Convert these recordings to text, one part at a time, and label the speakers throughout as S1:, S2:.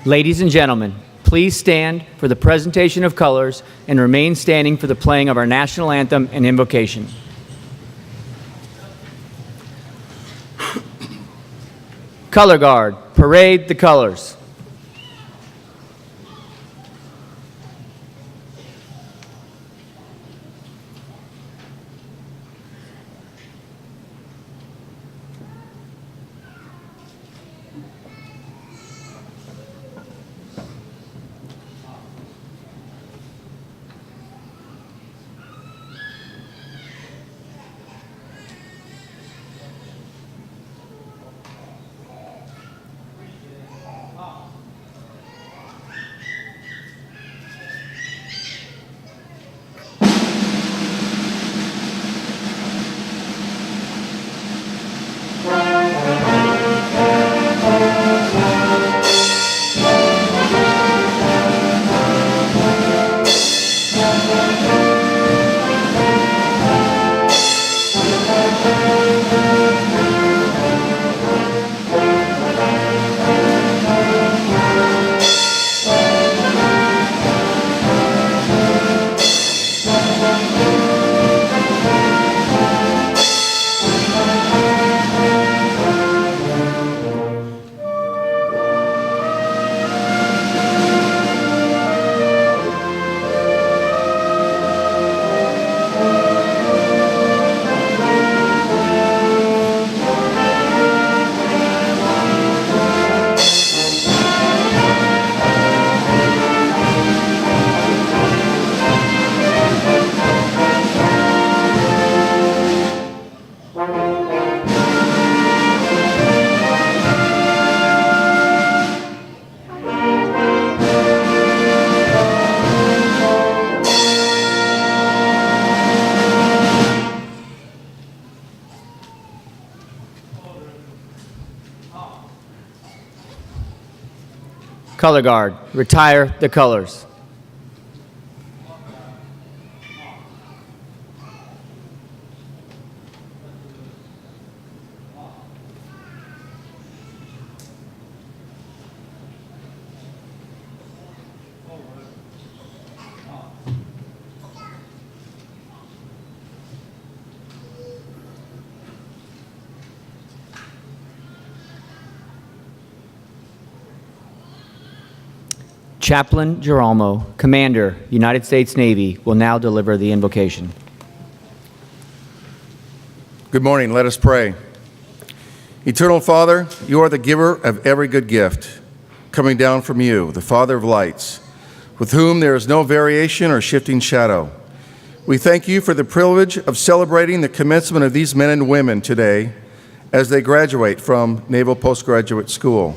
S1: Ladies and gentlemen, please stand for the presentation of colors and remain standing for the playing of our national anthem and invocation. Color Guard, parade the colors. Color Guard, retire the colors. Chaplain Girolamo, Commander, United States Navy, will now deliver the invocation.
S2: Good morning. Let us pray. Eternal Father, you are the giver of every good gift, coming down from you, the Father of lights, with whom there is no variation or shifting shadow. We thank you for the privilege of celebrating the commencement of these men and women today as they graduate from Naval Postgraduate School.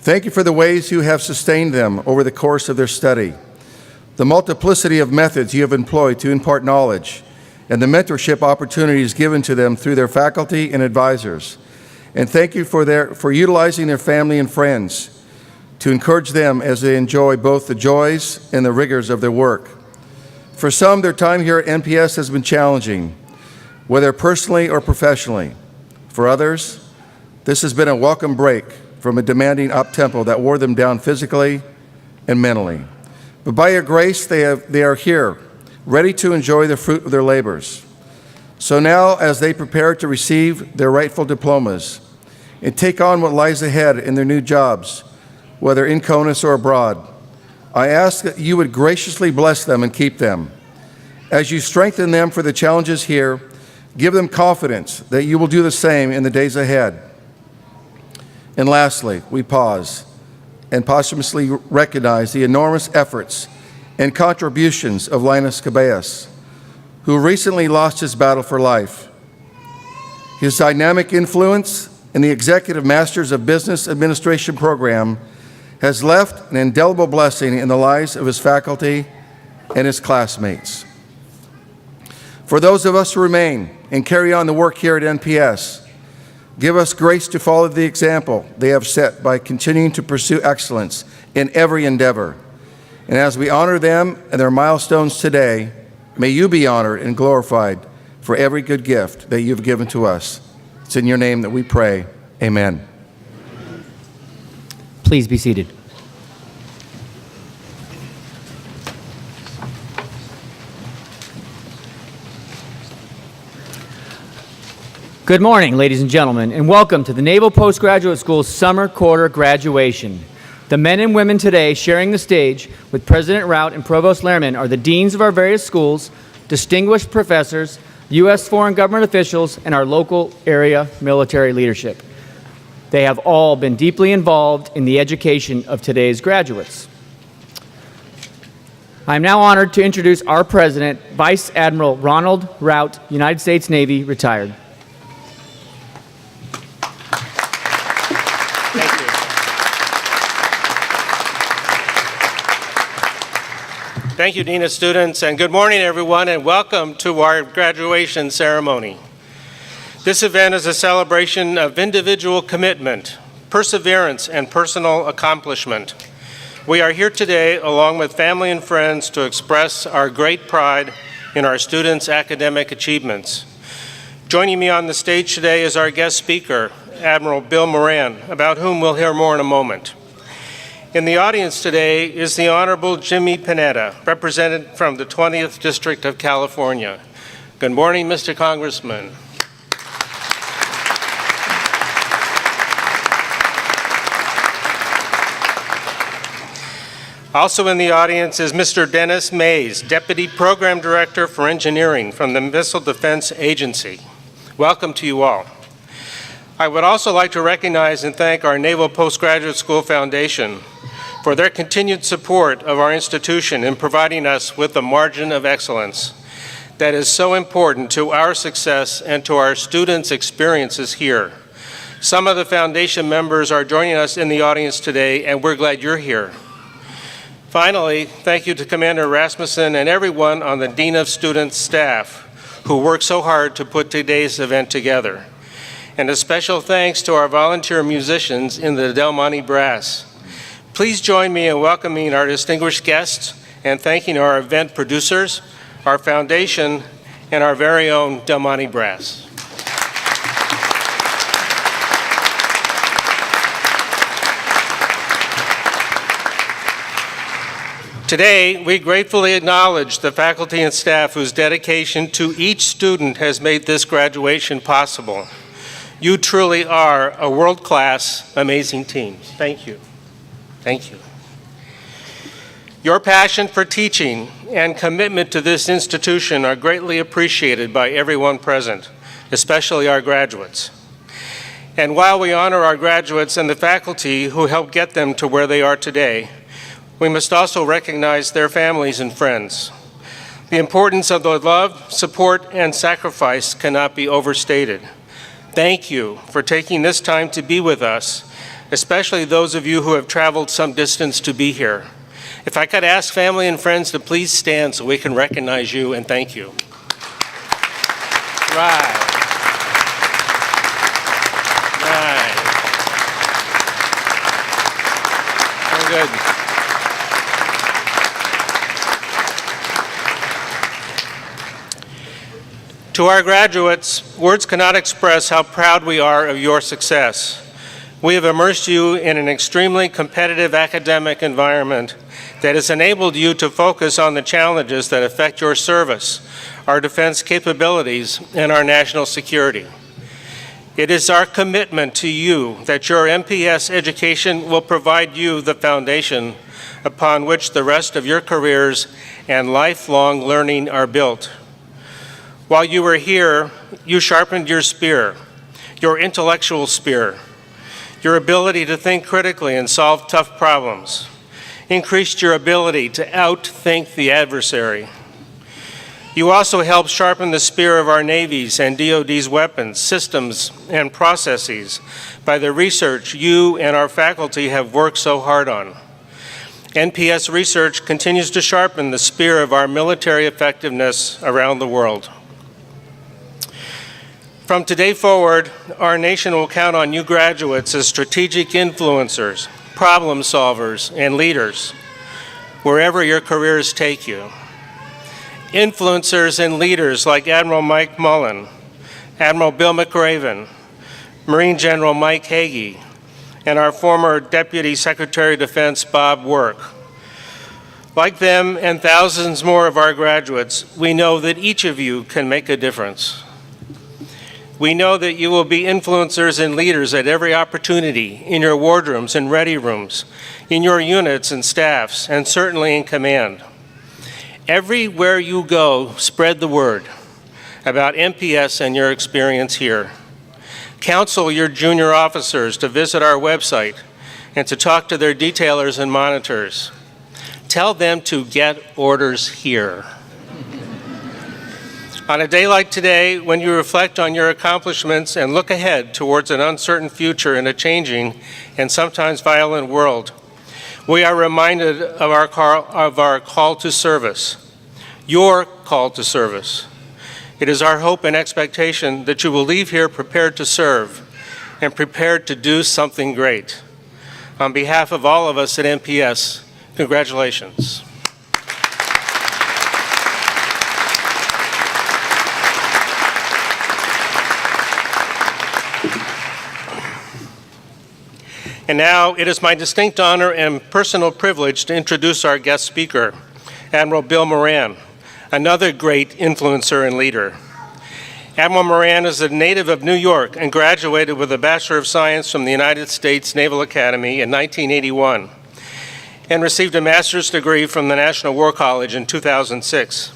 S2: Thank you for the ways you have sustained them over the course of their study, the multiplicity of methods you have employed to impart knowledge, and the mentorship opportunities given to them through their faculty and advisors. And thank you for utilizing their family and friends to encourage them as they enjoy both the joys and the rigors of their work. For some, their time here at NPS has been challenging, whether personally or professionally. For others, this has been a welcome break from a demanding up-tempo that wore them down physically and mentally. But by your grace, they are here, ready to enjoy the fruit of their labors. So now, as they prepare to receive their rightful diplomas and take on what lies ahead in their new jobs, whether in CONUS or abroad, I ask that you would graciously bless them and keep them. As you strengthen them for the challenges here, give them confidence that you will do the same in the days ahead. And lastly, we pause and posthumously recognize the enormous efforts and contributions of Linus Cabeas, who recently lost his battle for life. His dynamic influence in the Executive Masters of Business Administration program has left an indelible blessing in the lives of his faculty and his classmates. For those of us who remain and carry on the work here at NPS, give us grace to follow the example they have set by continuing to pursue excellence in every endeavor. And as we honor them and their milestones today, may you be honored and glorified for every good gift that you've given to us. It's in your name that we pray. Amen.
S1: Please be seated. Good morning, ladies and gentlemen, and welcome to the Naval Postgraduate School's summer quarter graduation. The men and women today sharing the stage with President Rout and Provost Lehrman are the deans of our various schools, distinguished professors, U.S. foreign government officials, and our local area military leadership. They have all been deeply involved in the education of today's graduates. I am now honored to introduce our President, Vice Admiral Ronald Rout, United States Navy, retired.
S3: Thank you, Dean of Students, and good morning, everyone, and welcome to our graduation ceremony. This event is a celebration of individual commitment, perseverance, and personal accomplishment. We are here today, along with family and friends, to express our great pride in our students' academic achievements. Joining me on the stage today is our guest speaker, Admiral Bill Moran, about whom we'll hear more in a moment. In the audience today is the Honorable Jimmy Panetta, represented from the 20th District of California. Good morning, Mr. Congressman. Also in the audience is Mr. Dennis Mays, Deputy Program Director for Engineering from the Missile Defense Agency. Welcome to you all. I would also like to recognize and thank our Naval Postgraduate School Foundation for their continued support of our institution in providing us with a margin of excellence that is so important to our success and to our students' experiences here. Some of the foundation members are joining us in the audience today, and we're glad you're here. Finally, thank you to Commander Rasmussen and everyone on the Dean of Students staff who worked so hard to put today's event together. And a special thanks to our volunteer musicians in the Del Monte Brass. Please join me in welcoming our distinguished guests and thanking our event producers, our foundation, and our very own Del Monte Brass. Today, we gratefully acknowledge the faculty and staff whose dedication to each student has made this graduation possible. You truly are a world-class, amazing team. Thank you. Thank you. Your passion for teaching and commitment to this institution are greatly appreciated by everyone present, especially our graduates. And while we honor our graduates and the faculty who helped get them to where they are today, we must also recognize their families and friends. The importance of the love, support, and sacrifice cannot be overstated. Thank you for taking this time to be with us, especially those of you who have traveled some distance to be here. If I could ask family and friends to please stand so we can recognize you and thank you. Right. Right. Very good. To our graduates, words cannot express how proud we are of your success. We have immersed you in an extremely competitive academic environment that has enabled you to focus on the challenges that affect your service, our defense capabilities, and our national security. It is our commitment to you that your MPS education will provide you the foundation upon which the rest of your careers and lifelong learning are built. While you were here, you sharpened your spear, your intellectual spear, your ability to think critically and solve tough problems, increased your ability to outthink the adversary. You also helped sharpen the spear of our Navy's and DoD's weapons, systems, and processes by the research you and our faculty have worked so hard on. NPS research continues to sharpen the spear of our military effectiveness around the world. From today forward, our nation will count on you graduates as strategic influencers, problem solvers, and leaders, wherever your careers take you. Influencers and leaders like Admiral Mike Mullen, Admiral Bill McRaven, Marine General Mike Hagee, and our former Deputy Secretary of Defense, Bob Work. Like them and thousands more of our graduates, we know that each of you can make a difference. We know that you will be influencers and leaders at every opportunity, in your wardrooms and ready rooms, in your units and staffs, and certainly in command. Everywhere you go, spread the word about MPS and your experience here. Counsel your junior officers to visit our website and to talk to their detailers and monitors. Tell them to get orders here. On a day like today, when you reflect on your accomplishments and look ahead towards an uncertain future in a changing and sometimes violent world, we are reminded of our call to service, your call to service. It is our hope and expectation that you will leave here prepared to serve and prepared to do something great. On behalf of all of us at MPS, congratulations. And now it is my distinct honor and personal privilege to introduce our guest speaker, Admiral Bill Moran, another great influencer and leader. Admiral Moran is a native of New York and graduated with a Bachelor of Science from the United States Naval Academy in 1981 and received a master's degree from the National War College in 2006.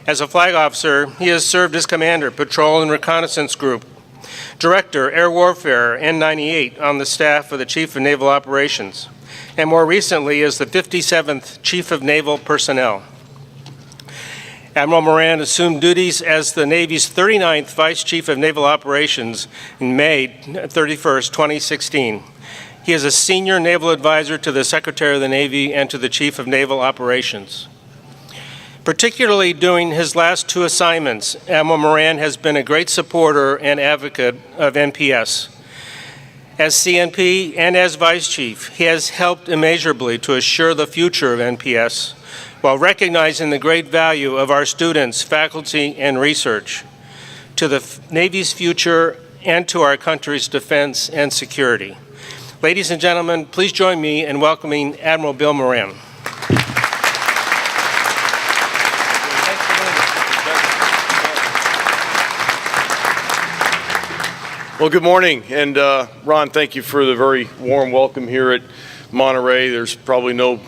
S3: As a flag officer, he has served as Commander, Patrol and Reconnaissance Group, Director, Air Warfare, N98 on the staff of the Chief of Naval Operations, and more recently as the 57th Chief of Naval Personnel. Admiral Moran assumed duties as the Navy's 39th Vice Chief of Naval Operations in May 31st, 2016. He is a senior naval advisor to the Secretary of the Navy and to the Chief of Naval Operations. Particularly during his last two assignments, Admiral Moran has been a great supporter and advocate of NPS. As CNP and as Vice Chief, he has helped immeasurably to assure the future of NPS while recognizing the great value of our students, faculty, and research to the Navy's future and to our country's defense and security. Ladies and gentlemen, please join me in welcoming Admiral Bill Moran.
S4: Well, good morning, and Ron, thank you for the very warm welcome here at Monterey. There's probably no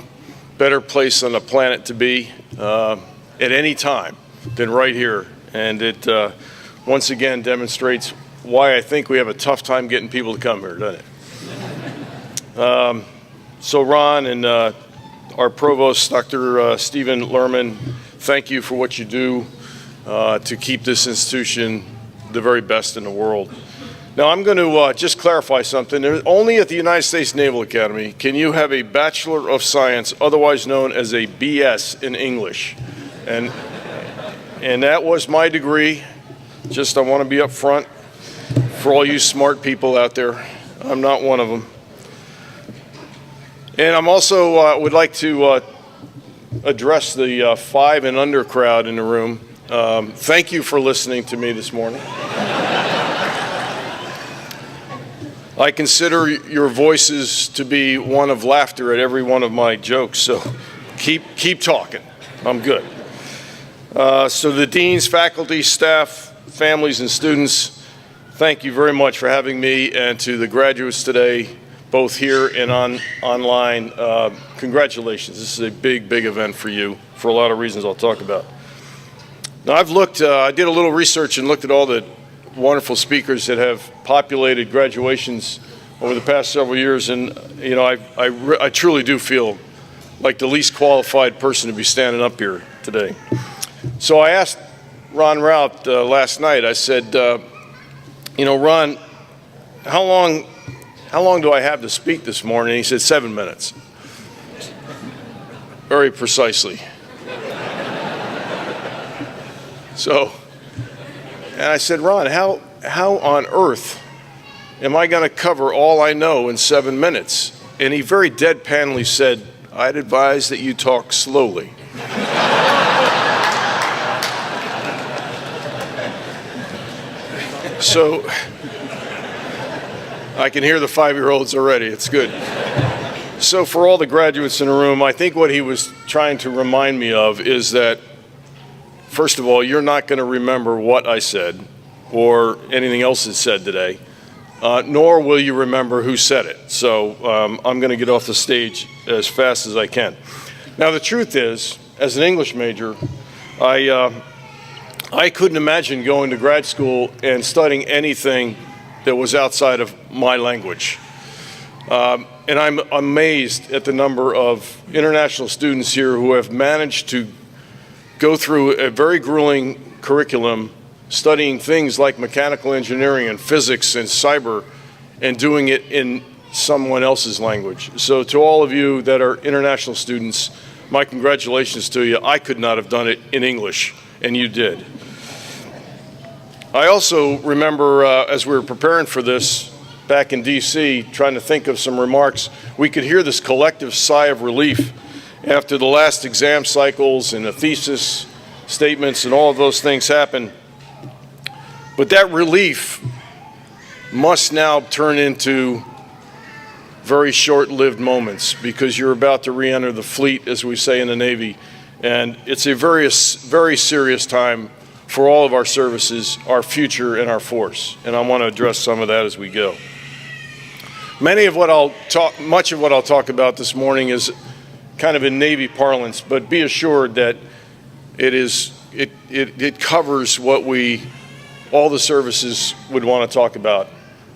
S4: better place on the planet to be at any time than right here, and it once again demonstrates why I think we have a tough time getting people to come here, doesn't it? So Ron and our Provost, Dr. Stephen Lerman, thank you for what you do to keep this institution the very best in the world. Now, I'm going to just clarify something. Only at the United States Naval Academy can you have a Bachelor of Science, otherwise known as a BS in English. And that was my degree. Just, I want to be up front for all you smart people out there. I'm not one of them. And I'm also would like to address the 5 and under crowd in the room. Thank you for listening to me this morning. I consider your voices to be one of laughter at every one of my jokes, so keep talking. I'm good. So the deans, faculty, staff, families, and students, thank you very much for having me, and to the graduates today, both here and online, congratulations. This is a big event for you for a lot of reasons I'll talk about. Now I've looked, I did a little research and looked at all the wonderful speakers that have populated graduations over the past several years, and you know, I truly do feel like the least qualified person to be standing up here today. So I asked Ron Rout last night, I said, you know, Ron, how long do I have to speak this morning? He said 7 minutes. Very precisely. So, and I said, Ron, how on earth am I going to cover all I know in 7 minutes? And he very deadpanly said, I'd advise that you talk slowly. So, I can hear the 5-year-olds already. It's good. So for all the graduates in the room, I think what he was trying to remind me of is that, first of all, you're not going to remember what I said, or anything else that's said today, nor will you remember who said it. So I'm going to get off the stage as fast as I can. Now, the truth is, as an English major, I couldn't imagine going to grad school and studying anything that was outside of my language. And I'm amazed at the number of international students here who have managed to go through a very grueling curriculum studying things like mechanical engineering and physics and cyber and doing it in someone else's language. So to all of you that are international students, my congratulations to you. I could not have done it in English, and you did. I also remember as we were preparing for this back in DC, trying to think of some remarks, we could hear this collective sigh of relief after the last exam cycles and the thesis statements and all of those things happened. But that relief must now turn into very short-lived moments because you're about to re-enter the fleet, as we say in the Navy, and it's a very serious time for all of our services, our future, and our force. And I want to address some of that as we go. Much of what I'll talk about this morning is kind of in Navy parlance, but be assured that it covers what all the services would want to talk about.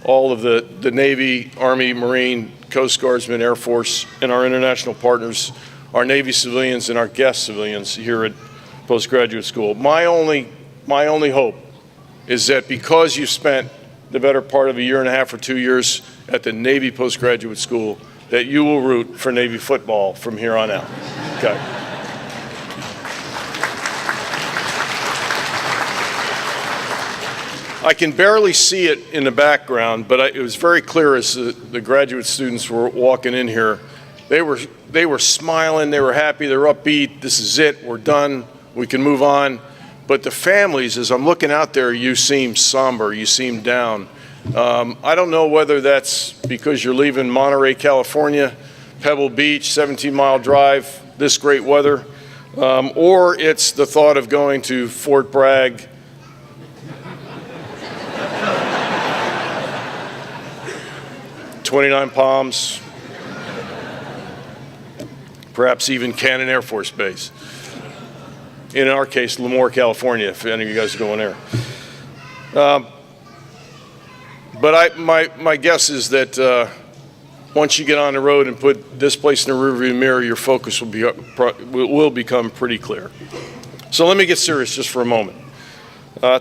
S4: All of the Navy, Army, Marine, Coast Guardsmen, Air Force, and our international partners, our Navy civilians and our guest civilians here at Postgraduate School. My only hope is that because you spent the better part of a year and a half or 2 years at the Navy Postgraduate School, that you will root for Navy football from here on out. Okay. I can barely see it in the background, but it was very clear as the graduate students were walking in here. They were smiling, they were happy, they were upbeat. This is it, we're done, we can move on. But the families, as I'm looking out there, you seem somber, you seem down. I don't know whether that's because you're leaving Monterey, California, Pebble Beach, 17-mile drive, this great weather, or it's the thought of going to Fort Bragg, '29 Palms, perhaps even Cannon Air Force Base. In our case, Lemoore, California, if any of you guys are going there. But my guess is that once you get on the road and put this place in the rearview mirror, your focus will become pretty clear. So let me get serious just for a moment.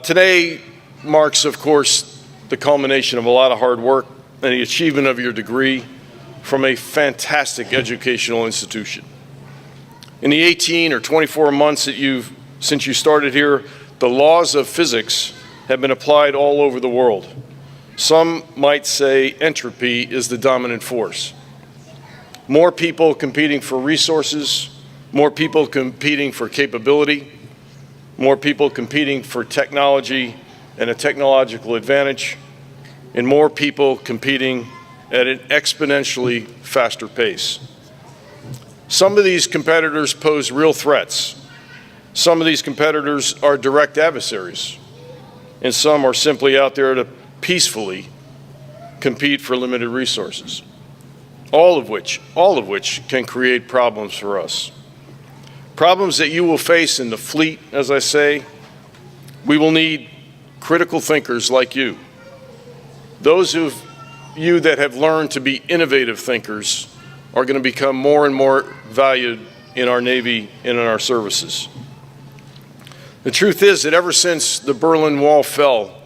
S4: Today marks, of course, the culmination of a lot of hard work and the achievement of your degree from a fantastic educational institution. In the 18 or 24 months since you started here, the laws of physics have been applied all over the world. Some might say entropy is the dominant force. More people competing for resources, more people competing for capability, more people competing for technology and a technological advantage, and more people competing at an exponentially faster pace. Some of these competitors pose real threats. Some of these competitors are direct adversaries, and some are simply out there to peacefully compete for limited resources, all of which can create problems for us. Problems that you will face in the fleet, as I say. We will need critical thinkers like you. Those of you that have learned to be innovative thinkers are going to become more and more valued in our Navy and in our services. The truth is that ever since the Berlin Wall fell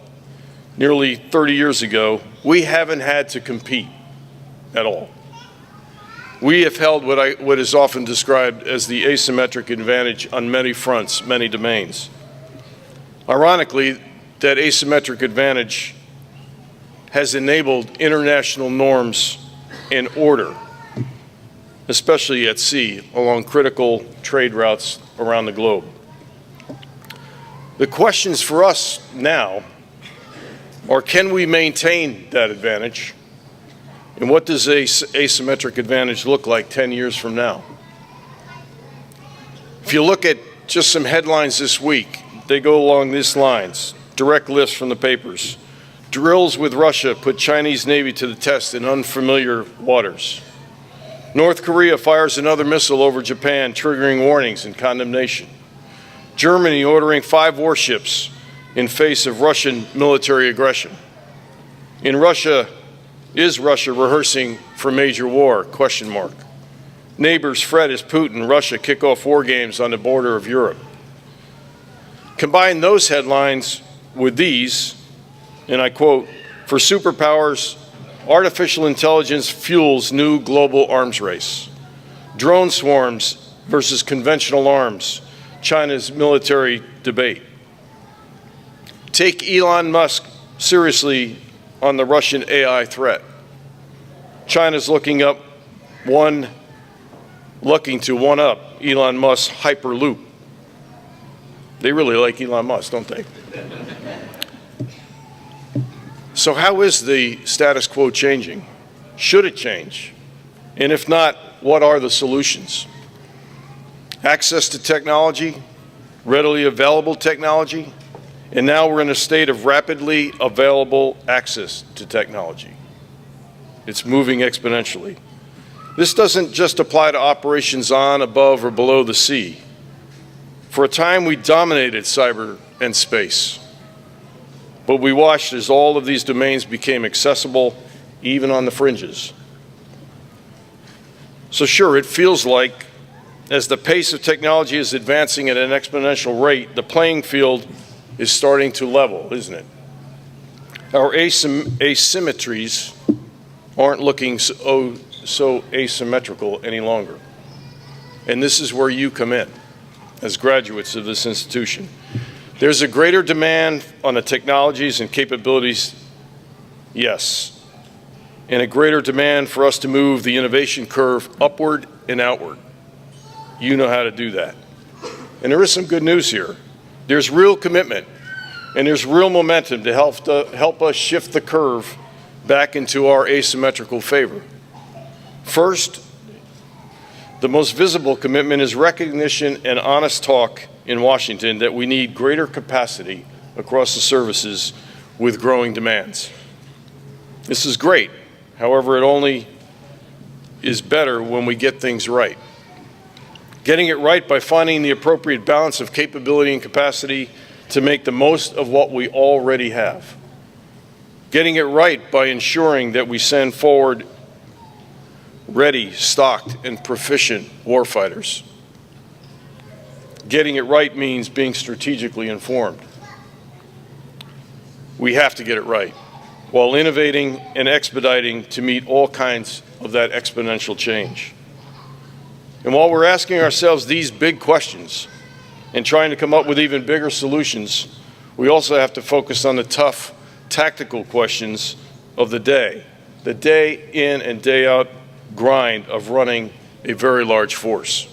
S4: nearly 30 years ago, we haven't had to compete at all. We have held what is often described as the asymmetric advantage on many fronts, many domains. Ironically, that asymmetric advantage has enabled international norms and order, especially at sea, along critical trade routes around the globe. The questions for us now are, can we maintain that advantage? And what does asymmetric advantage look like 10 years from now? If you look at just some headlines this week, they go along these lines. direct lifts from the papers. Drills with Russia put Chinese Navy to the test in unfamiliar waters. North Korea fires another missile over Japan, triggering warnings and condemnation. Germany ordering 5 warships in face of Russian military aggression. In Russia, is Russia rehearsing for major war? Question mark. Neighbors fret as Putin and Russia kick off war games on the border of Europe. Combine those headlines with these, and I quote, "For superpowers, artificial intelligence fuels new global arms race. Drone swarms versus conventional arms, China's military debate. Take Elon Musk seriously on the Russian AI threat. China's looking to one up Elon Musk's Hyperloop." They really like Elon Musk, don't they? So how is the status quo changing? Should it change? And if not, what are the solutions? Access to technology, readily available technology, and now we're in a state of rapidly available access to technology. It's moving exponentially. This doesn't just apply to operations on, above, or below the sea. For a time, we dominated cyber and space, but we watched as all of these domains became accessible, even on the fringes. So sure, it feels like as the pace of technology is advancing at an exponential rate, the playing field is starting to level, isn't it? Our asymmetries aren't looking so asymmetrical any longer. And this is where you come in as graduates of this institution. There's a greater demand on the technologies and capabilities, yes, and a greater demand for us to move the innovation curve upward and outward. You know how to do that. And there is some good news here. There's real commitment and there's real momentum to help us shift the curve back into our asymmetrical favor. First, the most visible commitment is recognition and honest talk in Washington that we need greater capacity across the services with growing demands. This is great. However, it only is better when we get things right. Getting it right by finding the appropriate balance of capability and capacity to make the most of what we already have. Getting it right by ensuring that we send forward ready, stocked, and proficient warfighters. Getting it right means being strategically informed. We have to get it right, while innovating and expediting to meet all kinds of that exponential change. And while we're asking ourselves these big questions and trying to come up with even bigger solutions, we also have to focus on the tough, tactical questions of the day in and day out grind of running a very large force.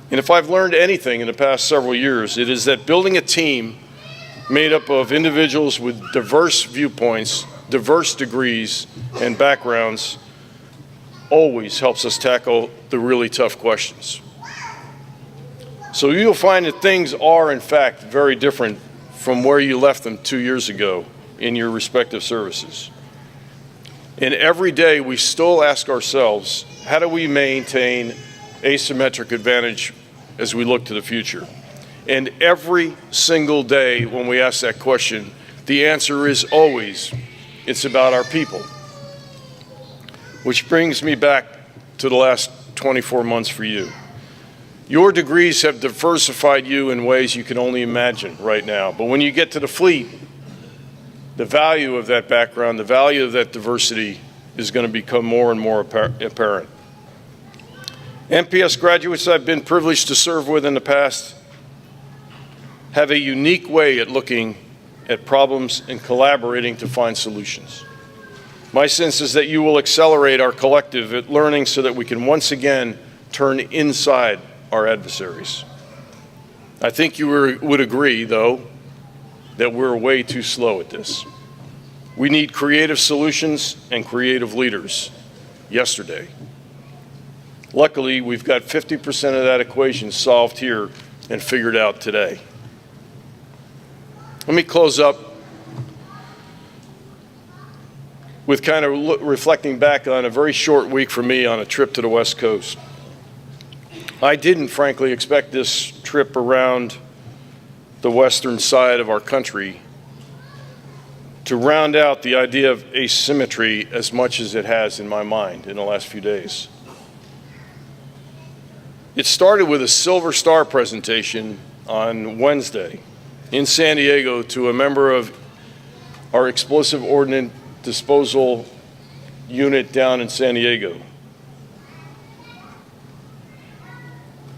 S4: And if I've learned anything in the past several years, it is that building a team made up of individuals with diverse viewpoints, diverse degrees and backgrounds always helps us tackle the really tough questions. So you'll find that things are, in fact, very different from where you left them 2 years ago in your respective services. And every day we still ask ourselves, how do we maintain asymmetric advantage as we look to the future? And every single day when we ask that question, the answer is always, it's about our people. Which brings me back to the last 24 months for you. Your degrees have diversified you in ways you can only imagine right now. But when you get to the fleet, the value of that background, the value of that diversity is going to become more and more apparent. MPS graduates I've been privileged to serve with in the past have a unique way at looking at problems and collaborating to find solutions. My sense is that you will accelerate our collective at learning so that we can once again turn inside our adversaries. I think you would agree, though, that we're way too slow at this. We need creative solutions and creative leaders yesterday. Luckily, we've got 50% of that equation solved here and figured out today. Let me close up with kind of reflecting back on a very short week for me on a trip to the West Coast. I didn't, frankly, expect this trip around the western side of our country to round out the idea of asymmetry as much as it has in my mind in the last few days. It started with a Silver Star presentation on Wednesday in San Diego to a member of our explosive ordnance disposal unit down in San Diego.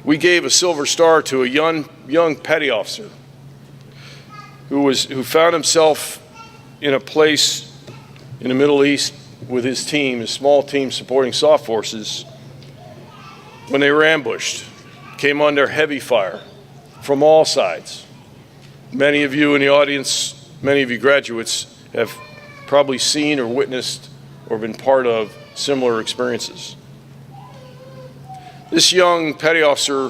S4: We gave a Silver Star to a young petty officer who found himself in a place in the Middle East with his team, his small team supporting soft forces, when they were ambushed, came under heavy fire from all sides. Many of you in the audience, many of you graduates have probably seen or witnessed or been part of similar experiences. This young petty officer,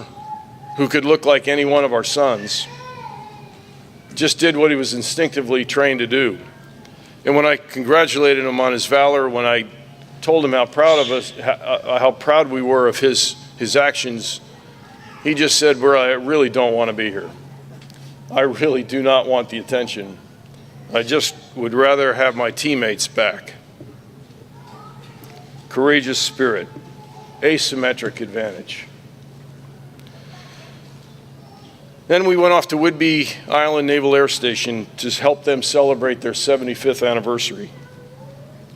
S4: who could look like any one of our sons, just did what he was instinctively trained to do. And when I congratulated him on his valor, when I told him how proud we were of his actions, he just said, "Bro, I really don't want to be here. I really do not want the attention. I just would rather have my teammates back." Courageous spirit, asymmetric advantage. Then we went off to Whidbey Island Naval Air Station to help them celebrate their 75th anniversary.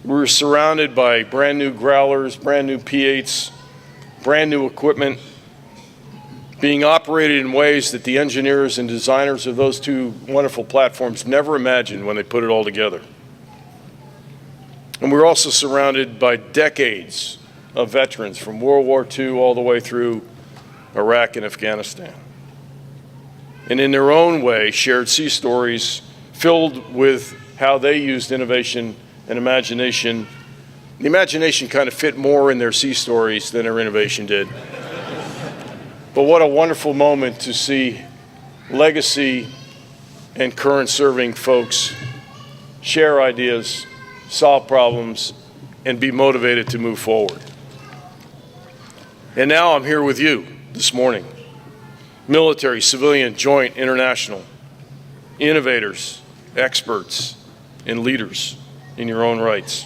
S4: We were surrounded by brand new growlers, brand new P-8s, brand new equipment being operated in ways that the engineers and designers of those two wonderful platforms never imagined when they put it all together. And we were also surrounded by decades of veterans from World War II all the way through Iraq and Afghanistan. And in their own way, shared sea stories filled with how they used innovation and imagination. The imagination kind of fit more in their sea stories than their innovation did. But what a wonderful moment to see legacy and current serving folks share ideas, solve problems, and be motivated to move forward. And now I'm here with you this morning. Military, civilian, joint, international, innovators, experts, and leaders in your own rights.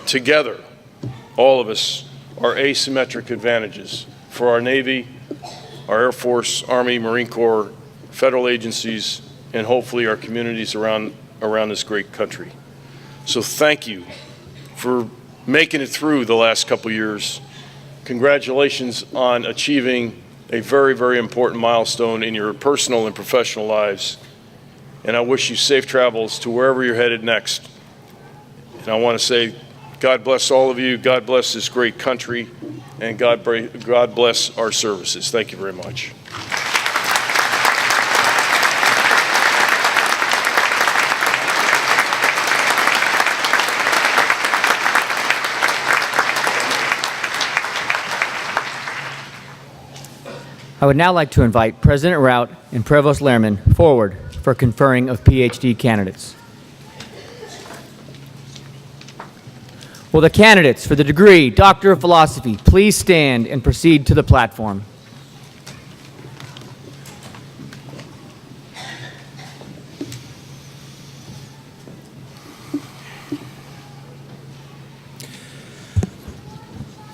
S4: Together, all of us are asymmetric advantages for our Navy, our Air Force, Army, Marine Corps, federal agencies, and hopefully our communities around this great country. So thank you for making it through the last couple years. Congratulations on achieving a very, very important milestone in your personal and professional lives. And I wish you safe travels to wherever you're headed next. And I want to say, God bless all of you, God bless this great country, and God bless our services. Thank you very much.
S1: I would now like to invite President Rout and Provost Lehrman forward for conferring of PhD candidates. Will the candidates for the degree Doctor of Philosophy please stand and proceed to the platform?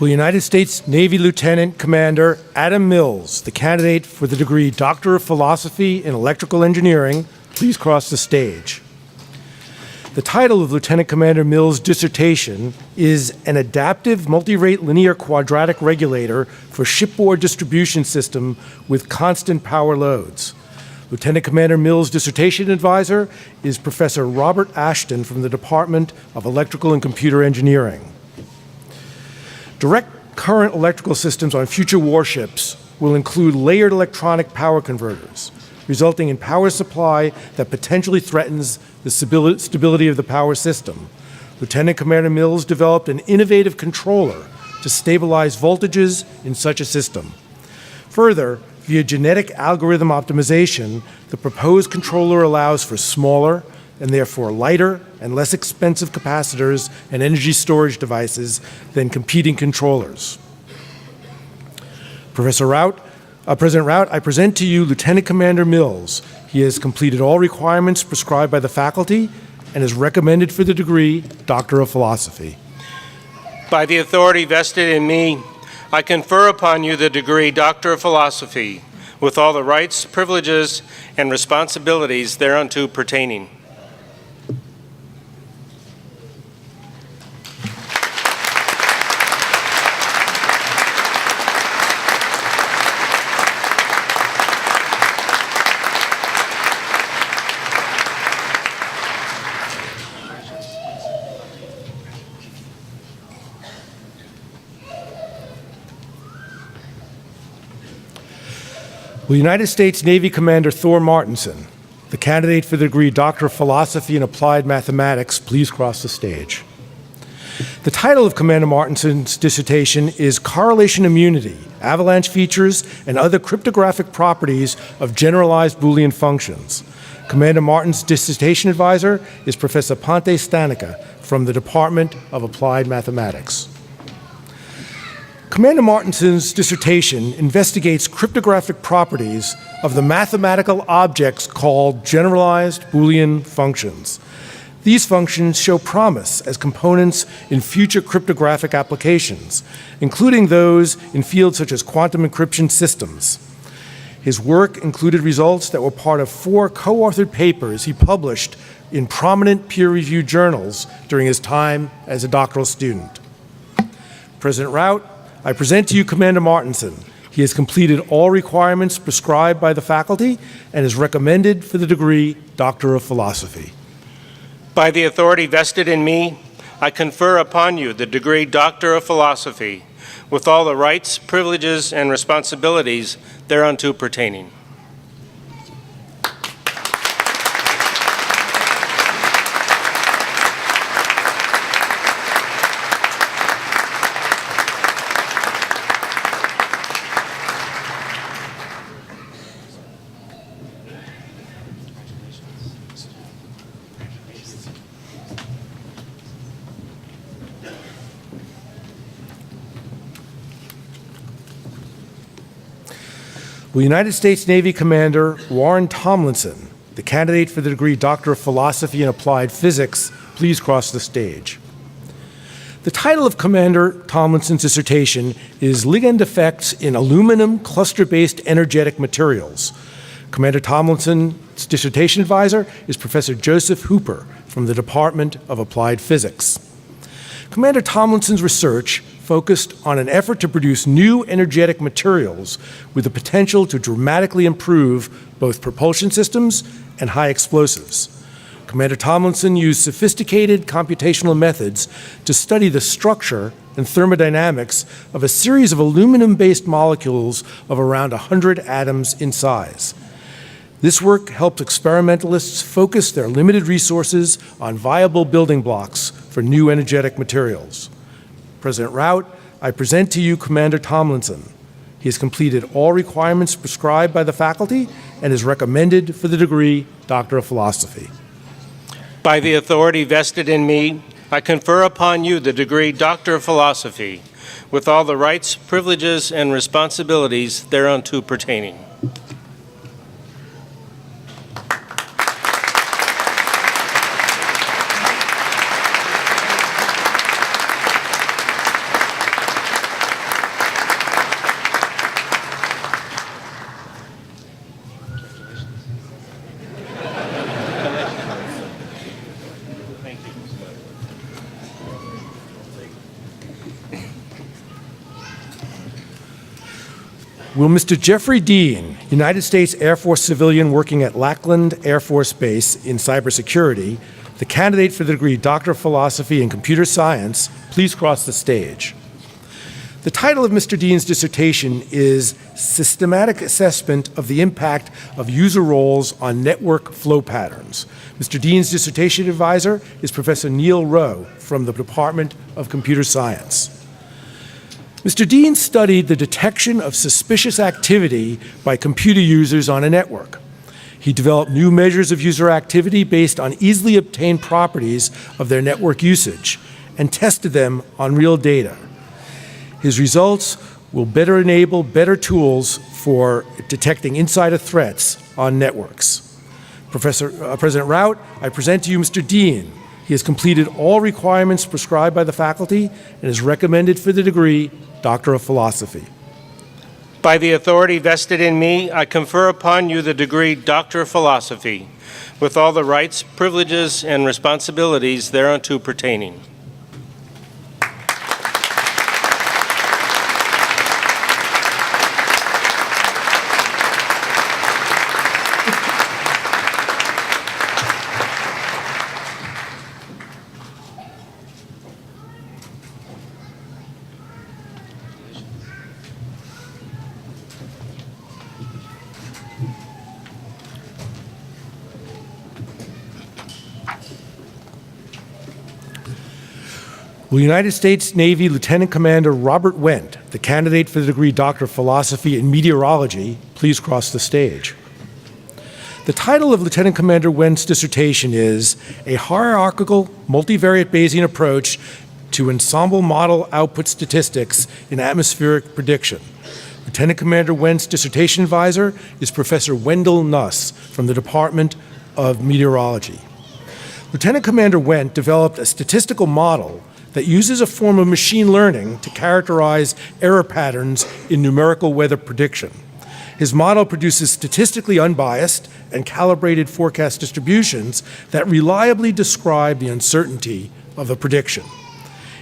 S5: Will United States Navy Lieutenant Commander Adam Mills, the candidate for the degree Doctor of Philosophy in Electrical Engineering, please cross the stage? The title of Lieutenant Commander Mills' dissertation is An Adaptive Multi-Rate Linear Quadratic Regulator for Shipboard Distribution System with Constant Power Loads. Lieutenant Commander Mills' dissertation advisor is Professor Robert Ashton from the Department of Electrical and Computer Engineering. Direct current electrical systems on future warships will include layered electronic power converters, resulting in power supply that potentially threatens the stability of the power system. Lieutenant Commander Mills developed an innovative controller to stabilize voltages in such a system. Further, Via genetic algorithm optimization, the proposed controller allows for smaller and therefore lighter and less expensive capacitors and energy storage devices than competing controllers. President Rout, I present to you Lieutenant Commander Mills. He has completed all requirements prescribed by the faculty and is recommended for the degree Doctor of Philosophy.
S3: By the authority vested in me, I confer upon you the degree Doctor of Philosophy, with all the rights, privileges, and responsibilities thereunto pertaining.
S5: Will United States Navy Commander Thor Martinson, the candidate for the degree Doctor of Philosophy in Applied Mathematics, please cross the stage? The title of Commander Martinson's dissertation is Correlation Immunity, Avalanche Features, and Other Cryptographic Properties of Generalized Boolean Functions. Commander Martin's dissertation advisor is Professor Ponte Stanica from the Department of Applied Mathematics. Commander Martinson's dissertation investigates cryptographic properties of the mathematical objects called generalized Boolean functions. These functions show promise as components in future cryptographic applications, including those in fields such as quantum encryption systems. His work included results that were part of 4 co-authored papers he published in prominent peer-reviewed journals during his time as a doctoral student. President Rout, I present to you Commander Martinson. He has completed all requirements prescribed by the faculty and is recommended for the degree Doctor of Philosophy.
S3: By the authority vested in me, I confer upon you the degree Doctor of Philosophy, with all the rights, privileges, and responsibilities thereunto pertaining.
S5: Will United States Navy Commander Warren Tomlinson, the candidate for the degree Doctor of Philosophy in Applied Physics, please cross the stage? The title of Commander Tomlinson's dissertation is Ligand Effects in Aluminum Cluster-Based Energetic Materials. Commander Tomlinson's dissertation advisor is Professor Joseph Hooper from the Department of Applied Physics. Commander Tomlinson's research focused on an effort to produce new energetic materials with the potential to dramatically improve both propulsion systems and high explosives. Commander Tomlinson used sophisticated computational methods to study the structure and thermodynamics of a series of aluminum-based molecules of around 100 atoms in size. This work helped experimentalists focus their limited resources on viable building blocks for new energetic materials. President Rout, I present to you Commander Tomlinson. He has completed all requirements prescribed by the faculty and is recommended for the degree Doctor of Philosophy.
S3: By the authority vested in me, I confer upon you the degree Doctor of Philosophy, with all the rights, privileges, and responsibilities thereunto pertaining.
S5: Will Mr. Jeffrey Dean, United States Air Force civilian working at Lackland Air Force Base in cybersecurity, the candidate for the degree Doctor of Philosophy in Computer Science, please cross the stage? The title of Mr. Dean's dissertation is Systematic Assessment of the Impact of User Roles on Network Flow Patterns. Mr. Dean's dissertation advisor is Professor Neil Rowe from the Department of Computer Science. Mr. Dean studied the detection of suspicious activity by computer users on a network. He developed new measures of user activity based on easily obtained properties of their network usage and tested them on real data. His results will better enable better tools for detecting insider threats on networks. President Rout, I present to you Mr. Dean. He has completed all requirements prescribed by the faculty and is recommended for the degree Doctor of Philosophy.
S3: By the authority vested in me, I confer upon you the degree Doctor of Philosophy, with all the rights, privileges, and responsibilities thereunto pertaining.
S5: Will United States Navy Lieutenant Commander Robert Wendt, the candidate for the degree Doctor of Philosophy in Meteorology, please cross the stage? The title of Lieutenant Commander Wendt's dissertation is A Hierarchical Multivariate Bayesian Approach to Ensemble Model Output Statistics in Atmospheric Prediction. Lieutenant Commander Wendt's dissertation advisor is Professor Wendell Nuss from the Department of Meteorology. Lieutenant Commander Wendt developed a statistical model that uses a form of machine learning to characterize error patterns in numerical weather prediction. His model produces statistically unbiased and calibrated forecast distributions that reliably describe the uncertainty of a prediction.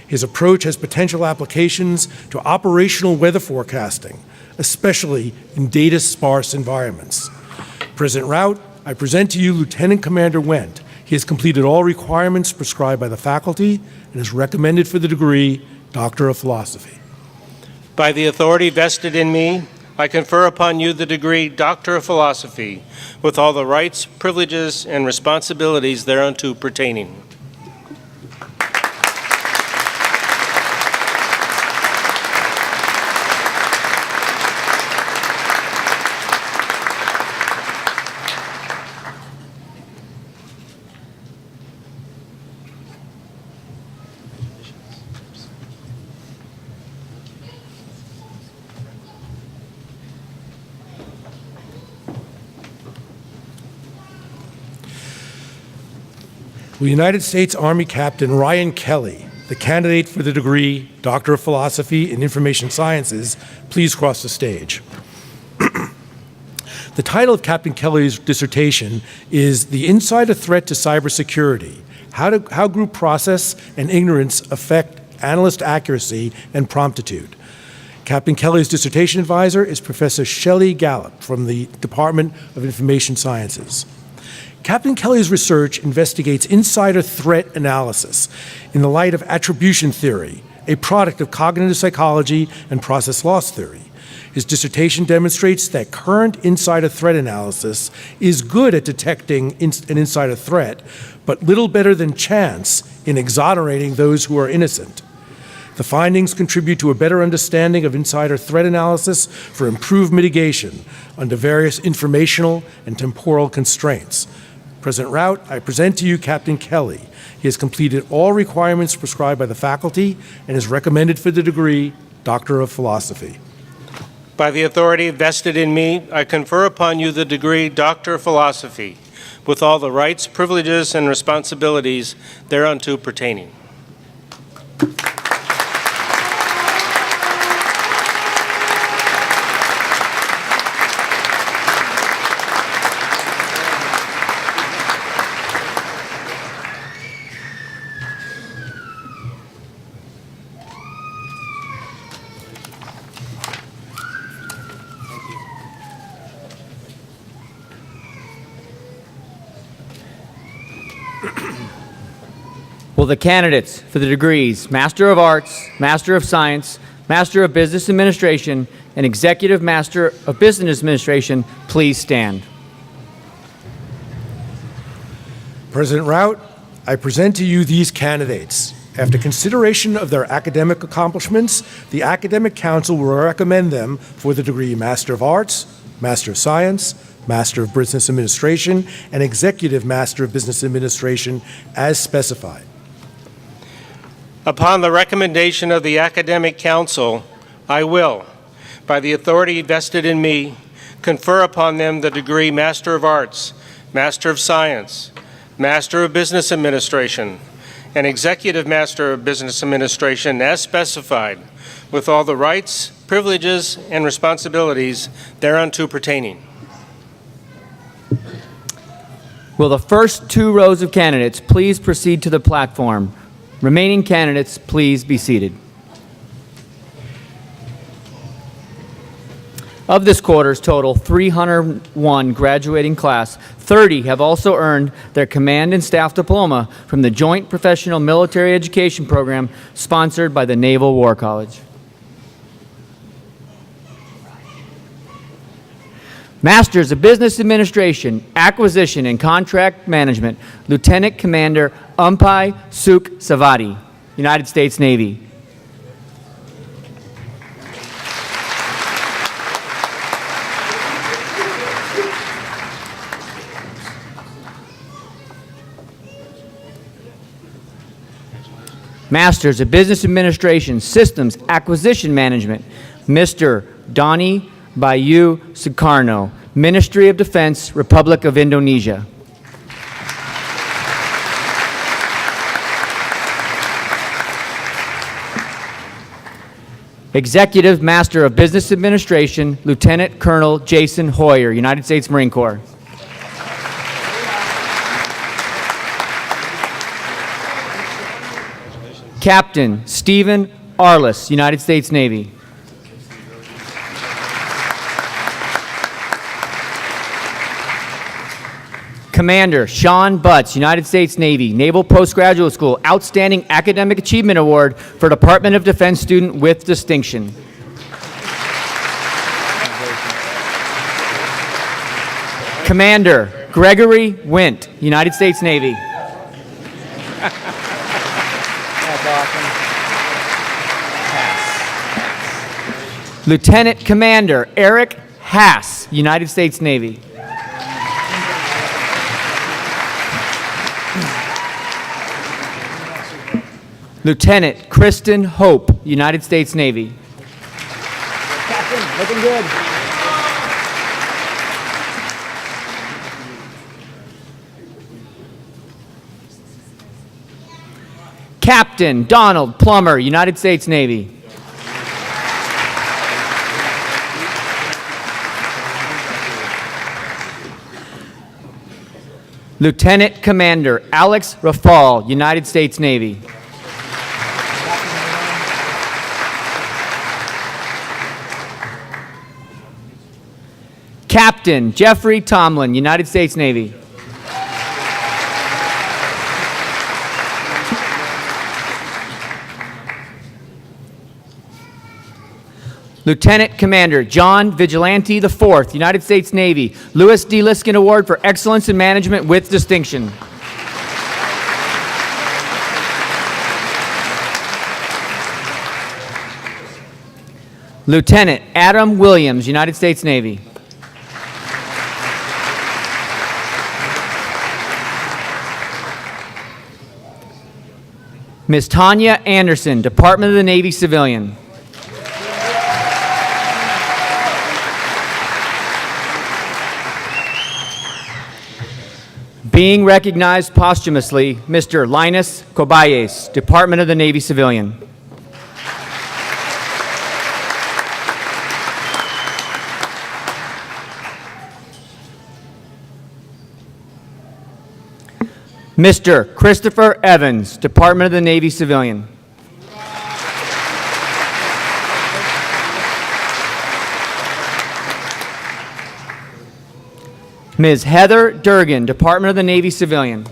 S5: His approach has potential applications to operational weather forecasting, especially in data-sparse environments. President Rout, I present to you Lieutenant Commander Wendt. He has completed all requirements prescribed by the faculty and is recommended for the degree Doctor of Philosophy.
S3: By the authority vested in me, I confer upon you the degree Doctor of Philosophy, with all the rights, privileges, and responsibilities thereunto pertaining.
S5: Will United States Army Captain Ryan Kelly, the candidate for the degree Doctor of Philosophy in Information Sciences, please cross the stage? The title of Captain Kelly's dissertation is The Insider Threat to Cybersecurity, How Group Process and Ignorance Affect Analyst Accuracy and Promptitude. Captain Kelly's dissertation advisor is Professor Shelley Gallup from the Department of Information Sciences. Captain Kelly's research investigates insider threat analysis in the light of attribution theory, a product of cognitive psychology and process loss theory. His dissertation demonstrates that current insider threat analysis is good at detecting an insider threat, but little better than chance in exonerating those who are innocent. The findings contribute to a better understanding of insider threat analysis for improved mitigation under various informational and temporal constraints. President Rout, I present to you Captain Kelly. He has completed all requirements prescribed by the faculty and is recommended for the degree Doctor of Philosophy.
S3: By the authority vested in me, I confer upon you the degree Doctor of Philosophy, with all the rights, privileges, and responsibilities thereunto pertaining.
S1: Will the candidates for the degrees Master of Arts, Master of Science, Master of Business Administration, and Executive Master of Business Administration please stand?
S5: President Rout, I present to you these candidates. After consideration of their academic accomplishments, the Academic Council will recommend them for the degree Master of Arts, Master of Science, Master of Business Administration, and Executive Master of Business Administration as specified.
S3: Upon the recommendation of the Academic Council, I will, by the authority vested in me, confer upon them the degree Master of Arts, Master of Science, Master of Business Administration, and Executive Master of Business Administration as specified, with all the rights, privileges, and responsibilities thereunto pertaining.
S1: Will the first two rows of candidates please proceed to the platform? Remaining candidates, please be seated. Of this quarter's total 301 graduating class, 30 have also earned their Command and Staff Diploma from the Joint Professional Military Education Program sponsored by the Naval War College. Masters of Business Administration, Acquisition and Contract Management, Lieutenant Commander Umpai Suk Savadi, United States Navy. Masters of Business Administration, Systems Acquisition Management, Mr. Doni Bayu Sukarno, Ministry of Defense, Republic of Indonesia. Executive Master of Business Administration, Lieutenant Colonel Jason Hoyer, United States Marine Corps. Captain Stephen Arliss, United States Navy. Commander Sean Butts, United States Navy, Naval Postgraduate School, Outstanding Academic Achievement Award for Department of Defense Student with Distinction. Commander Gregory Wint, United States Navy. Lieutenant Commander Eric Haas, United States Navy. Lieutenant Kristen Hope, United States Navy. Captain, looking good. Captain Donald Plummer, United States Navy. Lieutenant Commander Alex Rafal, United States Navy. Captain Jeffrey Tomlin, United States Navy. Lieutenant Commander John Vigilante IV, United States Navy, Lewis D. Liskin Award for Excellence in Management with Distinction. Lieutenant Adam Williams, United States Navy. Ms. Tanya Anderson, Department of the Navy Civilian. Being recognized posthumously, Mr. Linus Cobayes, Department of the Navy Civilian. Mr. Christopher Evans, Department of the Navy Civilian. Ms. Heather Durgan, Department of the Navy Civilian.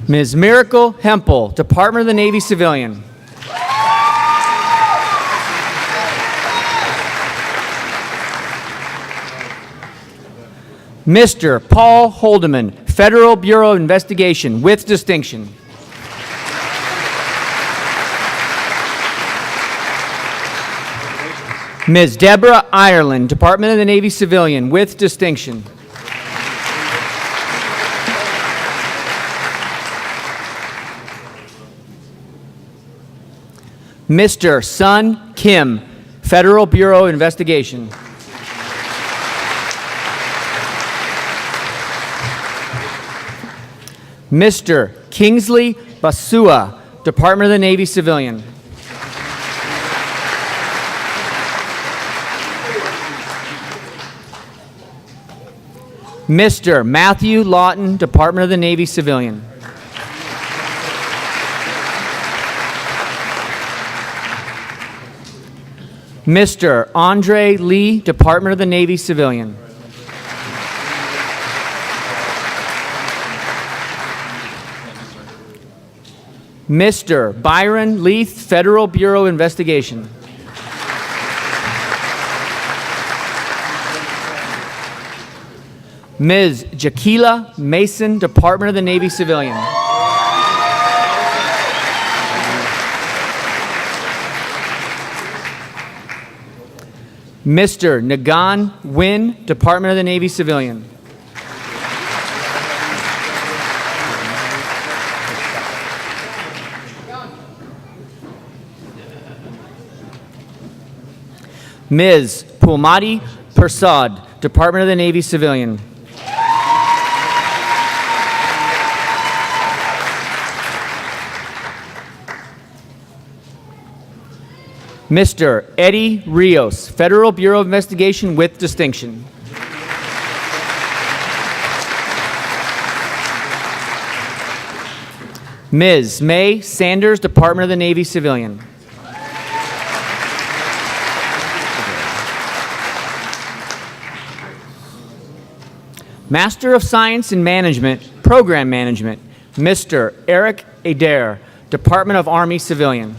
S1: Ms. Miracle Hempel, Department of the Navy Civilian. Mr. Paul Holdeman, Federal Bureau of Investigation, with distinction. Ms. Deborah Ireland, Department of the Navy Civilian, with distinction. Mr. Sun Kim, Federal Bureau of Investigation. Mr. Kingsley Basua, Department of the Navy Civilian. Mr. Matthew Lawton, Department of the Navy Civilian. Mr. Andre Lee, Department of the Navy Civilian. Mr. Byron Leith, Federal Bureau of Investigation. Ms. Jaquila Mason, Department of the Navy Civilian. Mr. Nagan Win, Department of the Navy Civilian. Ms. Pulmati Persad, Department of the Navy Civilian. Mr. Eddie Rios, Federal Bureau of Investigation, with distinction. Ms. May Sanders, Department of the Navy Civilian. Master of Science in Management, Program Management, Mr. Eric Adair, Department of Army Civilian.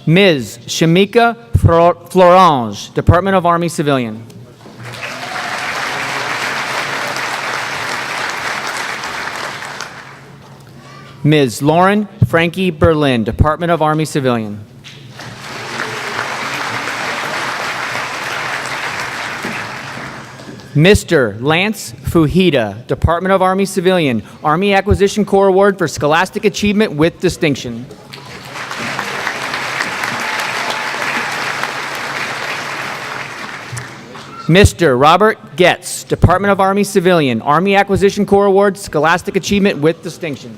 S1: Ms. Shamika Florange, Department of Army Civilian. Ms. Lauren Frankie Berlin, Department of Army Civilian. Mr. Lance Fujita, Department of Army Civilian, Army Acquisition Corps Award for Scholastic Achievement with Distinction. Mr. Robert Getz, Department of Army Civilian, Army Acquisition Corps Award, Scholastic Achievement with Distinction.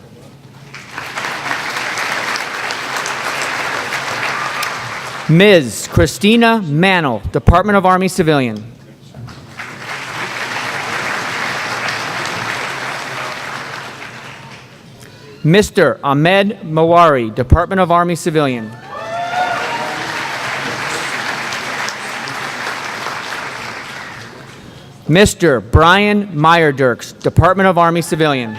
S1: Ms. Christina Mannel, Department of Army Civilian. Mr. Ahmed Mawari, Department of Army Civilian. Mr. Brian Meyer-Dirks, Department of Army Civilian.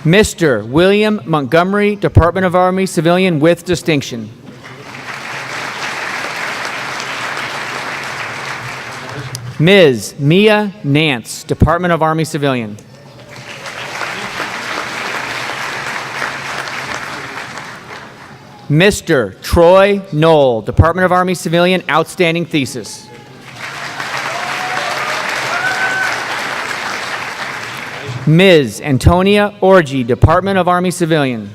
S1: Mr. William Montgomery, Department of Army Civilian with distinction. Ms. Mia Nance, Department of Army Civilian. Mr. Troy Knoll, Department of Army Civilian, Outstanding Thesis. Ms. Antonia Orgy, Department of Army Civilian.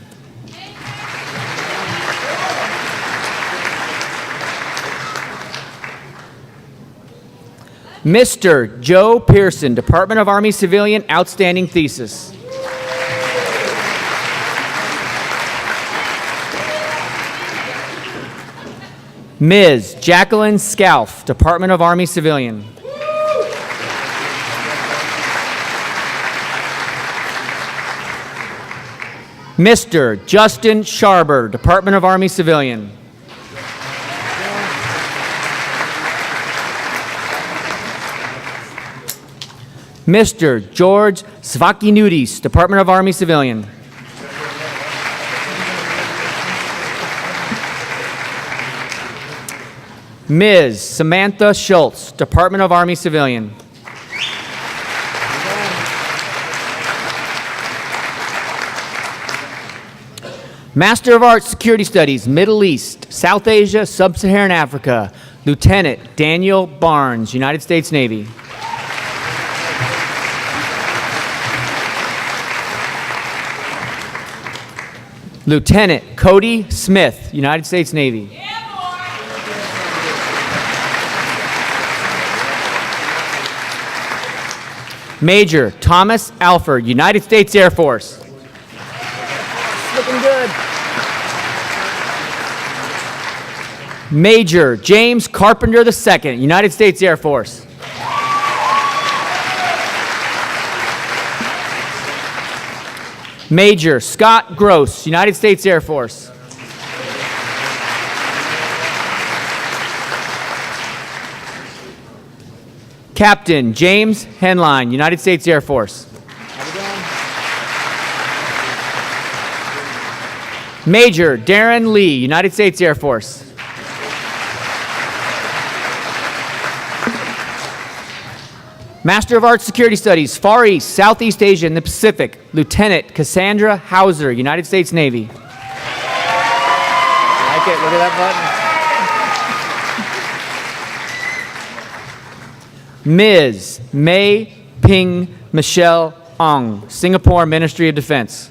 S1: Mr. Joe Pearson, Department of Army Civilian, Outstanding Thesis. Ms. Jacqueline Scalf, Department of Army Civilian. Mr. Justin Sharber, Department of Army Civilian. Mr. George Svakinudis, Department of Army Civilian. Ms. Samantha Schultz, Department of Army Civilian. Master of Arts, Security Studies, Middle East, South Asia, Sub-Saharan Africa, Lieutenant Daniel Barnes, United States Navy. Lieutenant Cody Smith, United States Navy. Major Thomas Alford, United States Air Force. Looking good. Major James Carpenter II, United States Air Force. Major Scott Gross, United States Air Force. Captain James Henline, United States Air Force. Major Darren Lee, United States Air Force. Master of Arts, Security Studies, Far East, Southeast Asia, and the Pacific, Lieutenant Cassandra Hauser, United States Navy. Like it, look at that button. Ms. Mei Ping Michelle Ong, Singapore Ministry of Defense.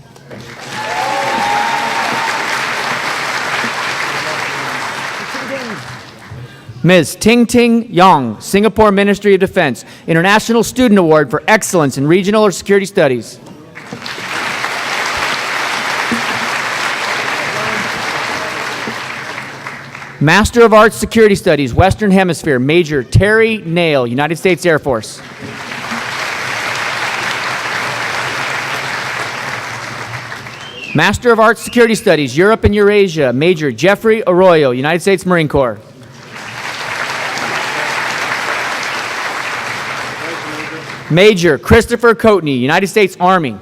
S1: Ms. Ting Ting Yong, Singapore Ministry of Defense, International Student Award for Excellence in Regional or Security Studies. Master of Arts, Security Studies, Western Hemisphere, Major Terry Nail, United States Air Force. Master of Arts, Security Studies, Europe and Eurasia, Major Jeffrey Arroyo, United States Marine Corps. Major Christopher Coatney, United States Army.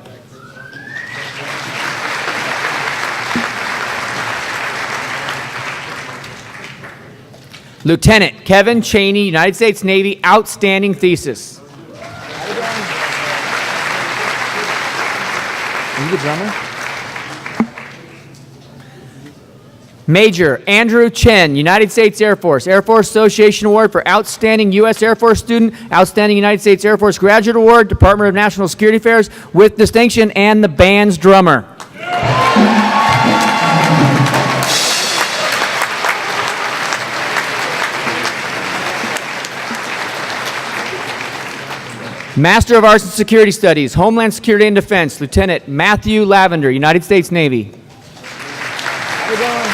S1: Lieutenant Kevin Cheney, United States Navy, outstanding thesis. Are you the drummer? Major Andrew Chen, United States Air Force, Air Force Association Award for Outstanding U.S. Air Force Student, Outstanding United States Air Force Graduate Award, Department of National Security Affairs with distinction, and the band's drummer. Master of Arts in Security Studies, Homeland Security and Defense, Lieutenant Matthew Lavender, United States Navy. How you doing?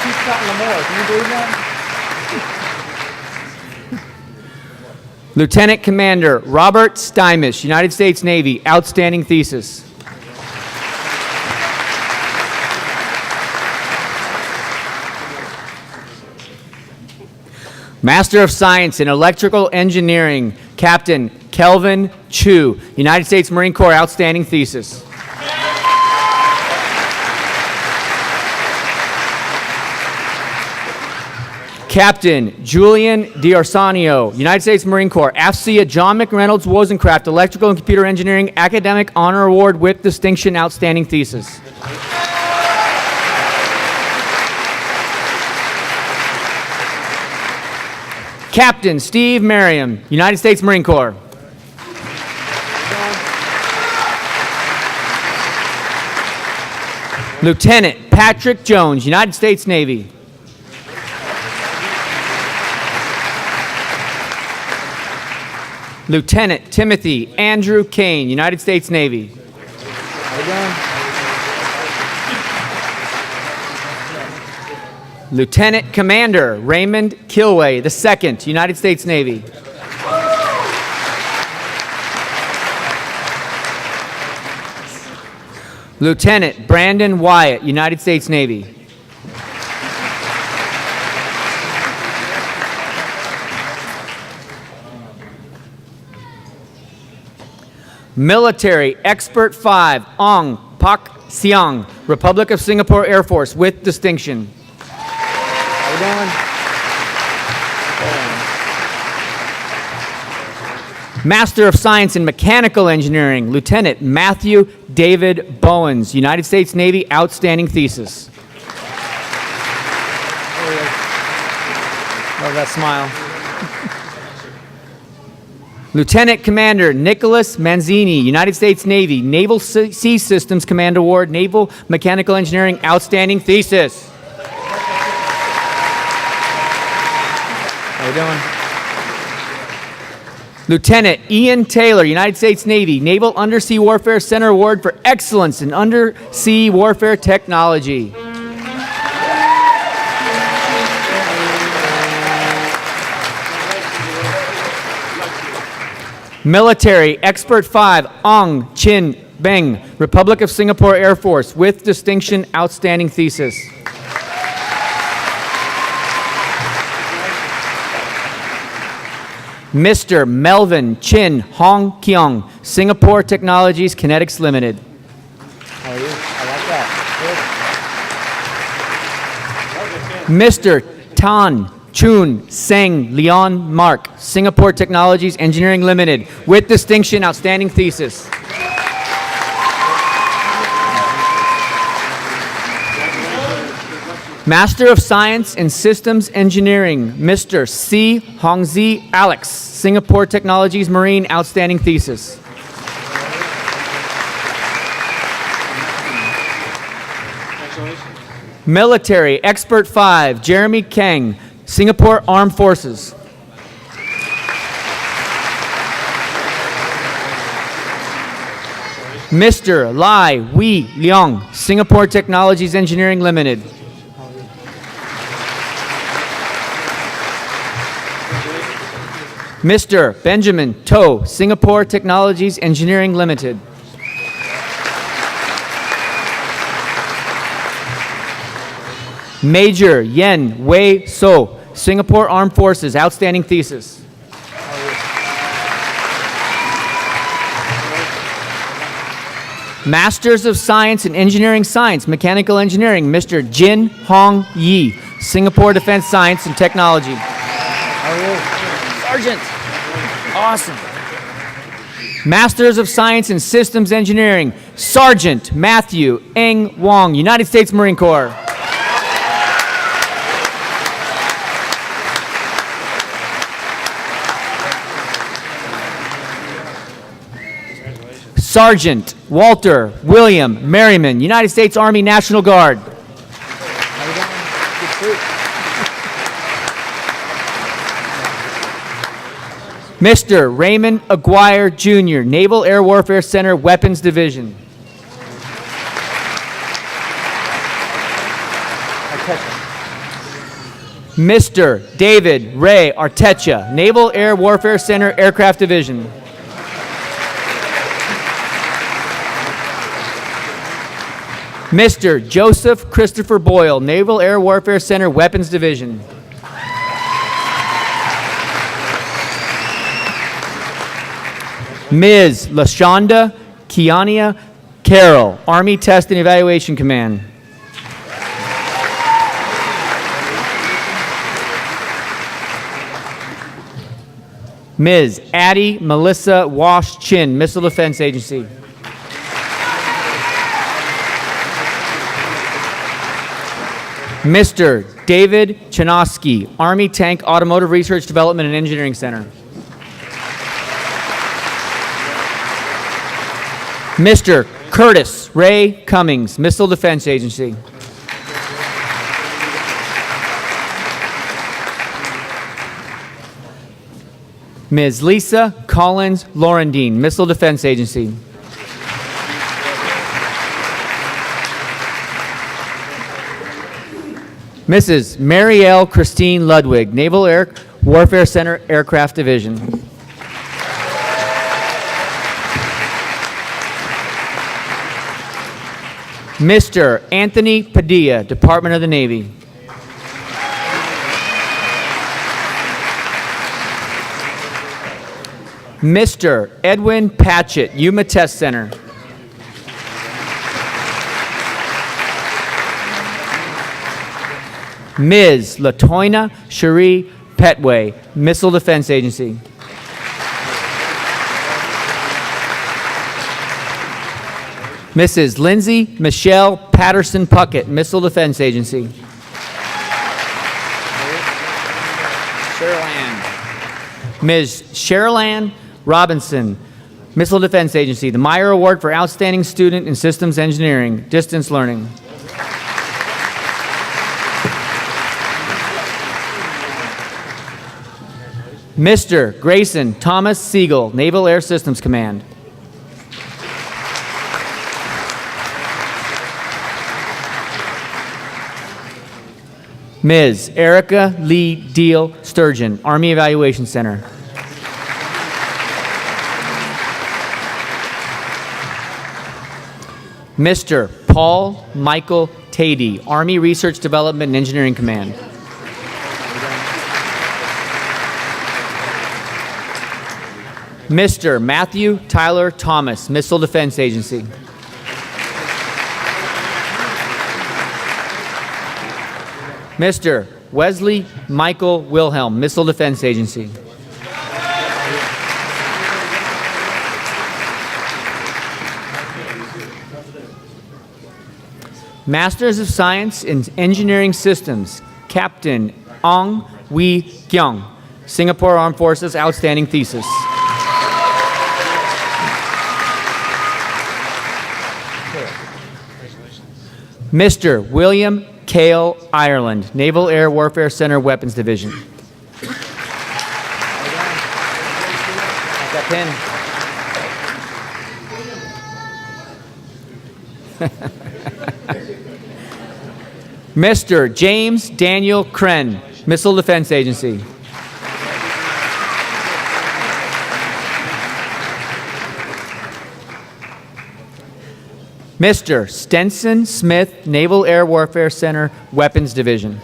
S1: Chief Cotton Lamore. Can you believe that? Lieutenant Commander Robert Stymish, United States Navy, outstanding thesis. Master of Science in Electrical Engineering, Captain Kelvin Chu, United States Marine Corps, outstanding thesis. Captain Julian D'Arsanio, United States Marine Corps, AFCEA John McReynolds Wozencraft, Electrical and Computer Engineering, Academic Honor Award with distinction, outstanding thesis. Captain Steve Merriam, United States Marine Corps. Lieutenant Patrick Jones, United States Navy. Lieutenant Timothy Andrew Kane, United States Navy. Lieutenant Commander Raymond Kilway II, United States Navy. Lieutenant Brandon Wyatt, United States Navy. Military Expert 5, Ong Pak Siang, Republic of Singapore Air Force, with distinction. How you doing? Master of Science in Mechanical Engineering, Lieutenant Matthew David Bowens, United States Navy, outstanding thesis. Love that smile. Lieutenant Commander Nicholas Manzini, United States Navy, Naval Sea Systems Command Award, Naval Mechanical Engineering, outstanding thesis. How you doing? Lieutenant Ian Taylor, United States Navy, Naval Undersea Warfare Center Award for Excellence in Undersea Warfare Technology. Military Expert 5, Ong Chin Beng, Republic of Singapore Air Force, with distinction, outstanding thesis. Mr. Melvin Chin Hong Keong, Singapore Technologies Kinetics Limited. How are you? I like that. Mr. Tan Chun Seng Leon Mark, Singapore Technologies Engineering Limited, with distinction, outstanding thesis. Master of Science in Systems Engineering, Mr. C. Hongzi Alex, Singapore Technologies Marine, outstanding thesis. Military Expert 5, Jeremy Kang, Singapore Armed Forces. Mr. Lai Wei Leong, Singapore Technologies Engineering Limited. Mr. Benjamin To, Singapore Technologies Engineering Limited. Major Yen Wei So, Singapore Armed Forces, outstanding thesis. Masters of Science in Engineering Science, Mechanical Engineering, Mr. Jin Hong Yi, Singapore Defense Science and Technology. Sergeant. Awesome. Masters of Science in Systems Engineering, Sergeant Matthew Eng Wong, United States Marine Corps. Sergeant Walter William Merriman, United States Army National Guard. Mr. Raymond Aguirre Jr., Naval Air Warfare Center, Weapons Division. Mr. David Ray Artecha, Naval Air Warfare Center, Aircraft Division. Mr. Joseph Christopher Boyle, Naval Air Warfare Center, Weapons Division. Ms. LaShonda Kiania Carroll, Army Test and Evaluation Command. Ms. Addie Melissa Wash Chin, Missile Defense Agency. Mr. David Chinosky, Army Tank Automotive Research Development and Engineering Center. Mr. Curtis Ray Cummings, Missile Defense Agency. Ms. Lisa Collins Laurendine, Missile Defense Agency. Mrs. Marielle Christine Ludwig, Naval Air Warfare Center, Aircraft Division. Mr. Anthony Padilla, Department of the Navy. Mr. Edwin Patchett, Yuma Test Center. Ms. Latoina Cherie Petway, Missile Defense Agency. Mrs. Lindsay Michelle Patterson Puckett, Missile Defense Agency. Ms. Sherilyn Robinson, Missile Defense Agency, the Meyer Award for Outstanding Student in Systems Engineering, Distance Learning. Mr. Grayson Thomas Siegel, Naval Air Systems Command. Ms. Erica Lee Deal Sturgeon, Army Evaluation Center. Mr. Paul Michael Tady, Army Research Development and Engineering Command. Mr. Matthew Tyler Thomas, Missile Defense Agency. Mr. Wesley Michael Wilhelm, Missile Defense Agency. Masters of Science in Engineering Systems, Captain Ong Wee Kyung, Singapore Armed Forces, Outstanding Thesis. Mr. William Cale Ireland, Naval Air Warfare Center, Weapons Division. That pin. Mr. James Daniel Kren, Missile Defense Agency. Mr. Stenson Smith, Naval Air Warfare Center, Weapons Division.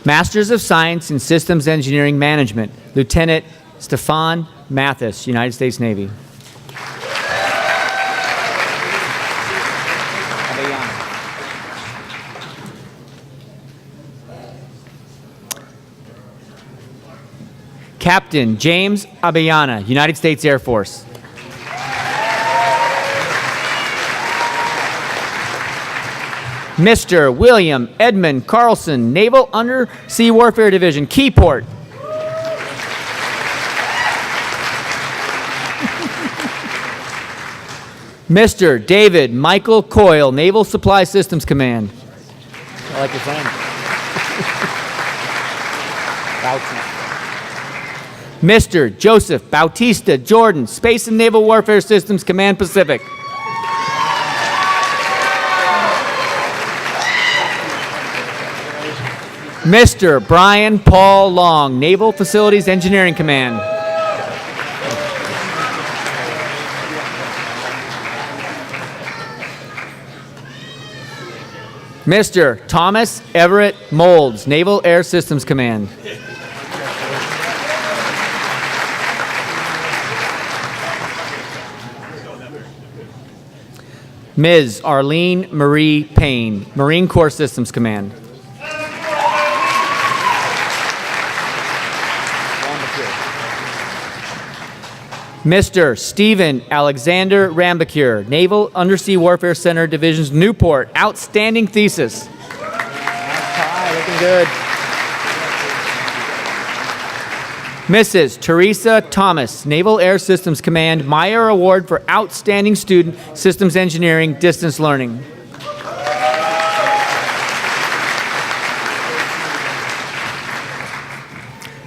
S1: Masters of Science in Systems Engineering Management, Lieutenant Stefan Mathis, United States Navy. Captain James Abeyana, United States Air Force. Mr. William Edmund Carlson, Naval Undersea Warfare Division, Keyport. Mr. David Michael Coyle, Naval Supply Systems Command. I like your friend. Mr. Joseph Bautista Jordan, Space and Naval Warfare Systems Command, Pacific. Mr. Brian Paul Long, Naval Facilities Engineering Command. Mr. Thomas Everett Molds, Naval Air Systems Command. Ms. Arlene Marie Payne, Marine Corps Systems Command. Mr. Stephen Alexander Rambacure, Naval Undersea Warfare Center, Divisions Newport, Outstanding Thesis. Looking good. Mrs. Teresa Thomas, Naval Air Systems Command, Meyer Award for Outstanding Student, Systems Engineering, Distance Learning.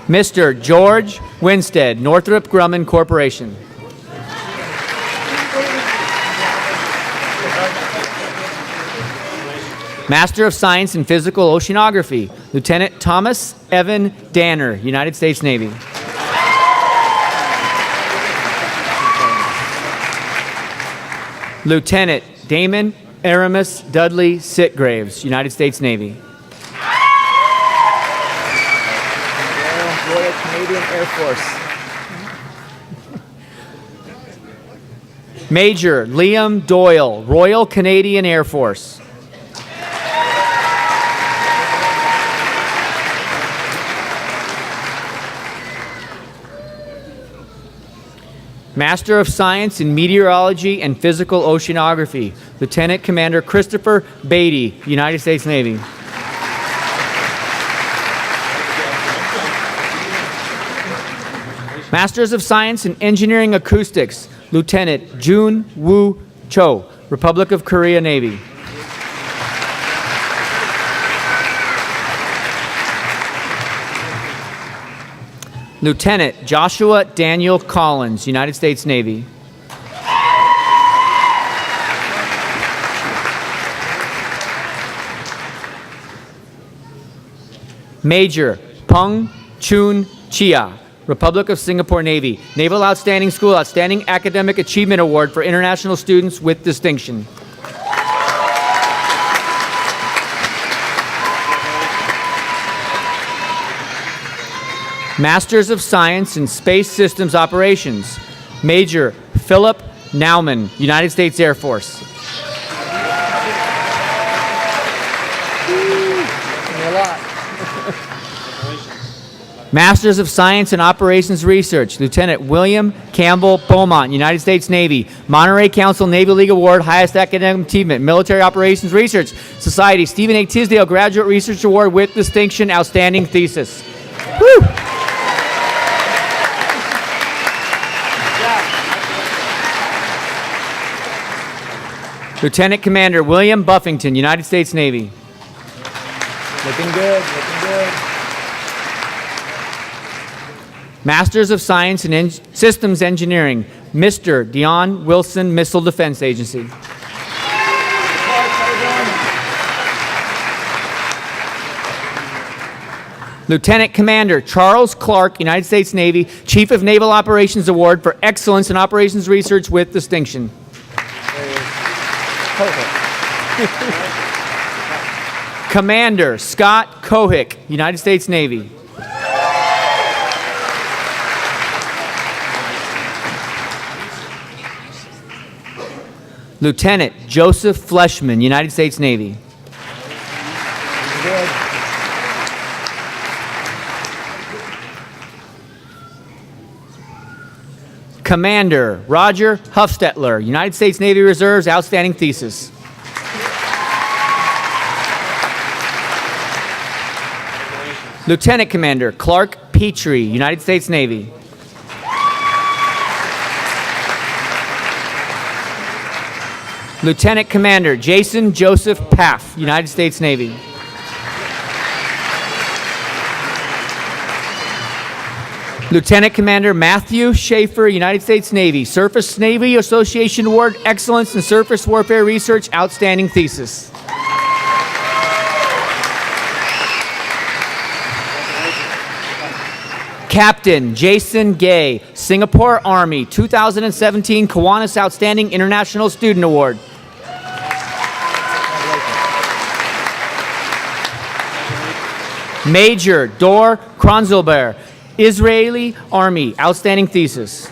S1: Mr. George Winstead, Northrop Grumman Corporation. Master of Science in Physical Oceanography, Lieutenant Thomas Evan Danner, United States Navy. Lieutenant Damon Aramis Dudley Sitgraves, United States Navy. Canadian Air Force. Major Liam Doyle, Royal Canadian Air Force. Master of Science in Meteorology and Physical Oceanography, Lieutenant Commander Christopher Beatty, United States Navy. Masters of Science in Engineering Acoustics, Lieutenant Jun Woo Cho, Republic of Korea Navy. Lieutenant Joshua Daniel Collins, United States Navy. Major Peng Chun Chia, Republic of Singapore Navy. Naval Outstanding School Outstanding Academic Achievement Award for international students with distinction. Masters of Science in Space Systems Operations, Major Philip Nauman, United States Air Force. Masters of Science in Operations Research, Lieutenant William Campbell Beaumont, United States Navy. Monterey Council Navy League Award, highest academic achievement, Military Operations Research Society, Stephen A. Tisdale Graduate Research Award with distinction, outstanding thesis. Woo! Lieutenant Commander William Buffington, United States Navy. Looking good, looking good. Masters of Science in Systems Engineering, Mr. Dion Wilson Missile Defense Agency. Lieutenant Commander Charles Clark, United States Navy, Chief of Naval Operations Award for Excellence in Operations Research with distinction. Commander Scott Kohick, United States Navy. Lieutenant Joseph Fleshman, United States Navy. Commander Roger Huffstetler, United States Navy Reserves, outstanding thesis. Lieutenant Commander Clark Petrie, United States Navy. Lieutenant Commander Jason Joseph Paff, United States Navy. Lieutenant Commander Matthew Schaefer, United States Navy, Surface Navy Association Award, Excellence in Surface Warfare Research, outstanding thesis. Captain Jason Gay, Singapore Army, 2017 Kiwanis Outstanding International Student Award. Major Dor Kronzelbeer, Israeli Army, outstanding thesis.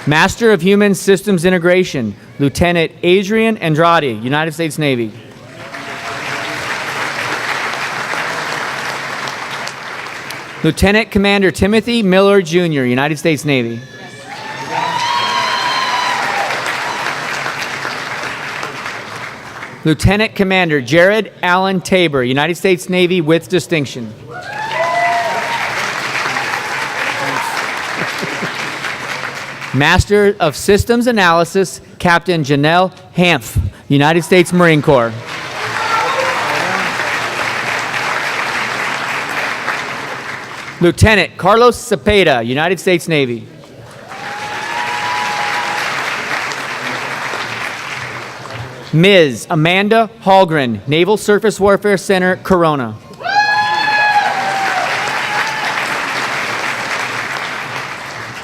S1: Master of Human Systems Integration, Lieutenant Adrian Andrade, United States Navy. Lieutenant Commander Timothy Miller, Jr., United States Navy. Lieutenant Commander Jared Allen Tabor, United States Navy with distinction. Master of Systems Analysis, Captain Janelle Hanf, United States Marine Corps. Lieutenant Carlos Cepeda, United States Navy. Ms. Amanda Hallgren, Naval Surface Warfare Center, Corona.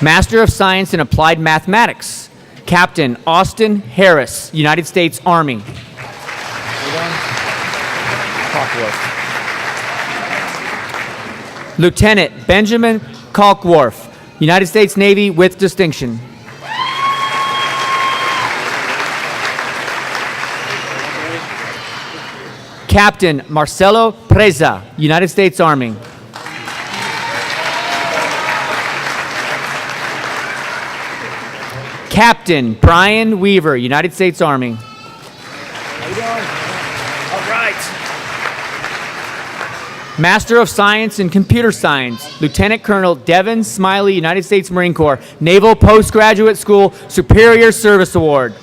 S1: Master of Science in Applied Mathematics, Captain Austin Harris, United States Army. Kalkworth. Lieutenant Benjamin Kalkworth, United States Navy with distinction. Captain Marcelo Preza, United States Army. Captain Brian Weaver, United States Army. How you doing? All right. Master of Science in Computer Science, Lieutenant Colonel Devin Smiley, United States Marine Corps, Naval Postgraduate School Superior Service Award.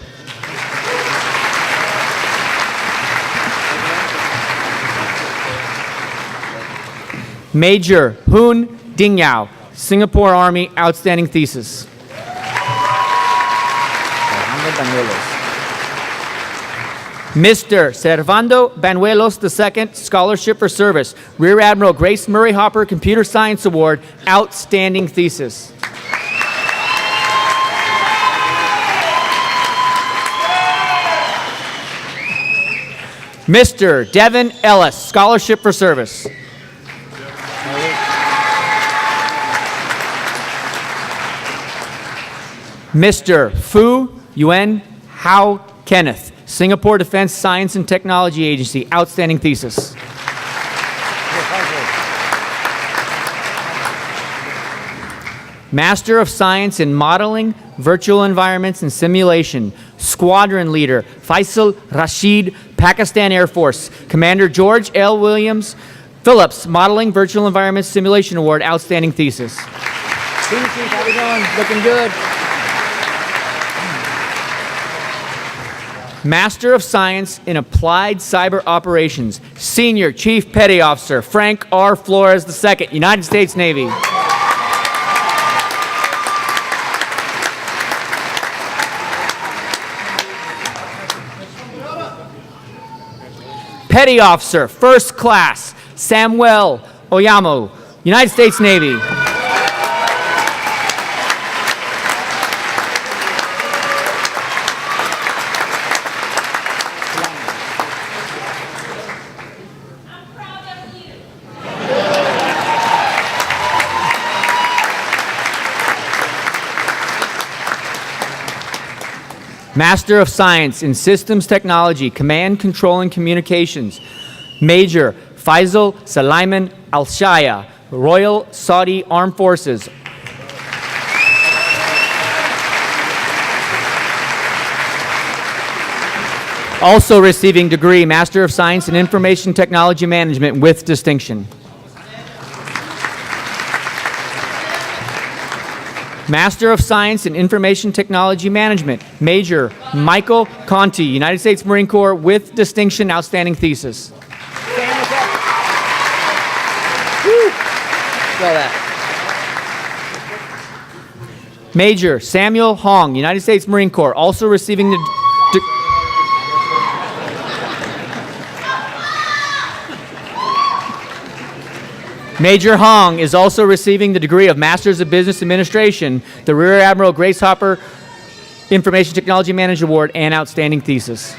S1: Major Hoon Ding Yao, Singapore Army, Outstanding Thesis. Mr. Servando Banuelos II, Scholarship for Service, Rear Admiral Grace Murray Hopper Computer Science Award, Outstanding Thesis. Mr. Devin Ellis, Scholarship for Service. Mr. Fu Yuen Hao Kenneth, Singapore Defense Science and Technology Agency, Outstanding Thesis. Master of Science in Modeling, Virtual Environments, and Simulation, Squadron Leader, Faisal Rashid, Pakistan Air Force, Commander George L. Williams Phillips, Modeling, Virtual Environments, Simulation Award, Outstanding Thesis. Chief, how we doing? Looking good. Master of Science in Applied Cyber Operations, Senior Chief Petty Officer, Frank R. Flores II, United States Navy. Petty Officer, First Class, Samuel Oyamo, United States Navy. Master of Science in Systems Technology, Command, Control, and Communications, Major Faisal Sulaiman Al-Shaya, Royal Saudi Armed Forces. Also receiving degree, Master of Science in Information Technology Management with distinction. Master of Science in Information Technology Management, Major Michael Conti, United States Marine Corps with distinction, Outstanding Thesis. Major Samuel Hong, United States Marine Corps, also receiving the Major Hong is also receiving the degree of Masters of Business Administration, the Rear Admiral Grace Hopper Information Technology Manager Award, and Outstanding Thesis.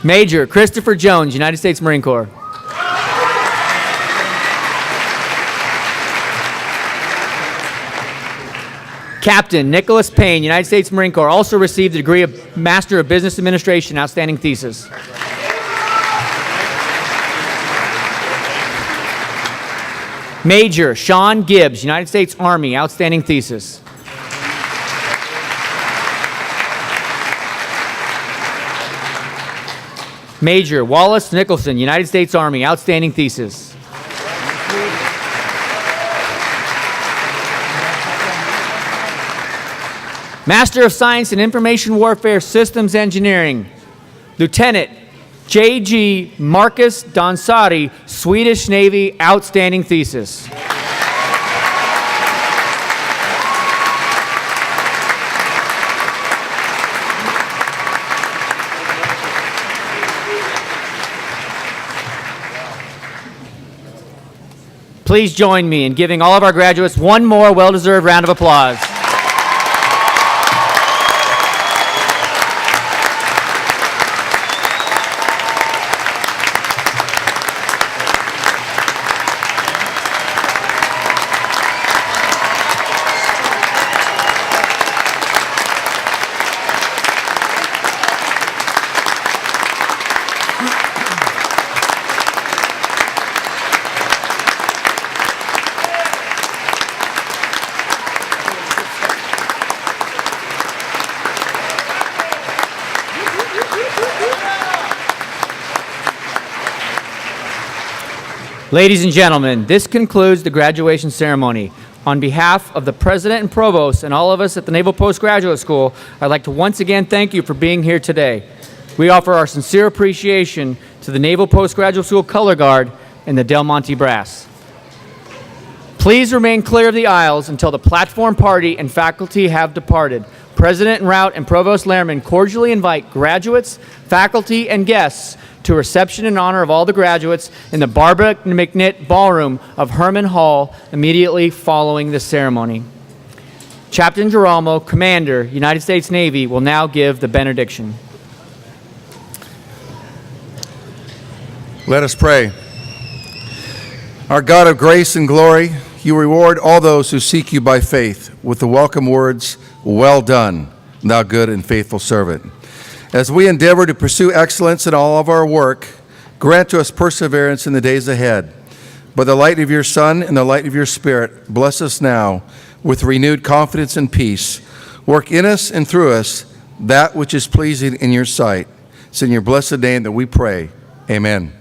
S1: Major Christopher Jones, United States Marine Corps. Captain Nicholas Payne, United States Marine Corps, also received the degree of Master of Business Administration, Outstanding Thesis. Major Sean Gibbs, United States Army, Outstanding Thesis. Major Wallace Nicholson, United States Army, Outstanding Thesis. Master of Science in Information Warfare Systems Engineering, Lieutenant J.G. Marcus Donsari, Swedish Navy, Outstanding Thesis. Please join me in giving all of our graduates one more well-deserved round of applause. Ladies and gentlemen, this concludes the graduation ceremony. On behalf of the President and Provost and all of us at the Naval Postgraduate School, I'd like to once again thank you for being here today. We offer our sincere appreciation to the Naval Postgraduate School Color Guard and the Del Monte Brass. Please remain clear of the aisles until the platform party and faculty have departed. President Rout and Provost Lehrman cordially invite graduates, faculty, and guests to a reception in honor of all the graduates in the Barbara McNitt Ballroom of Herman Hall immediately following the ceremony. Captain Girolamo, Commander, United States Navy, will now give the benediction.
S2: Let us pray. Our God of grace and glory, you reward all those who seek you by faith with the welcome words, "Well done, thou good and faithful servant." As we endeavor to pursue excellence in all of our work, grant to us perseverance in the days ahead. By the light of your Son and the light of your Spirit, bless us now with renewed confidence and peace. Work in us and through us that which is pleasing in your sight. It's in your blessed name that we pray. Amen.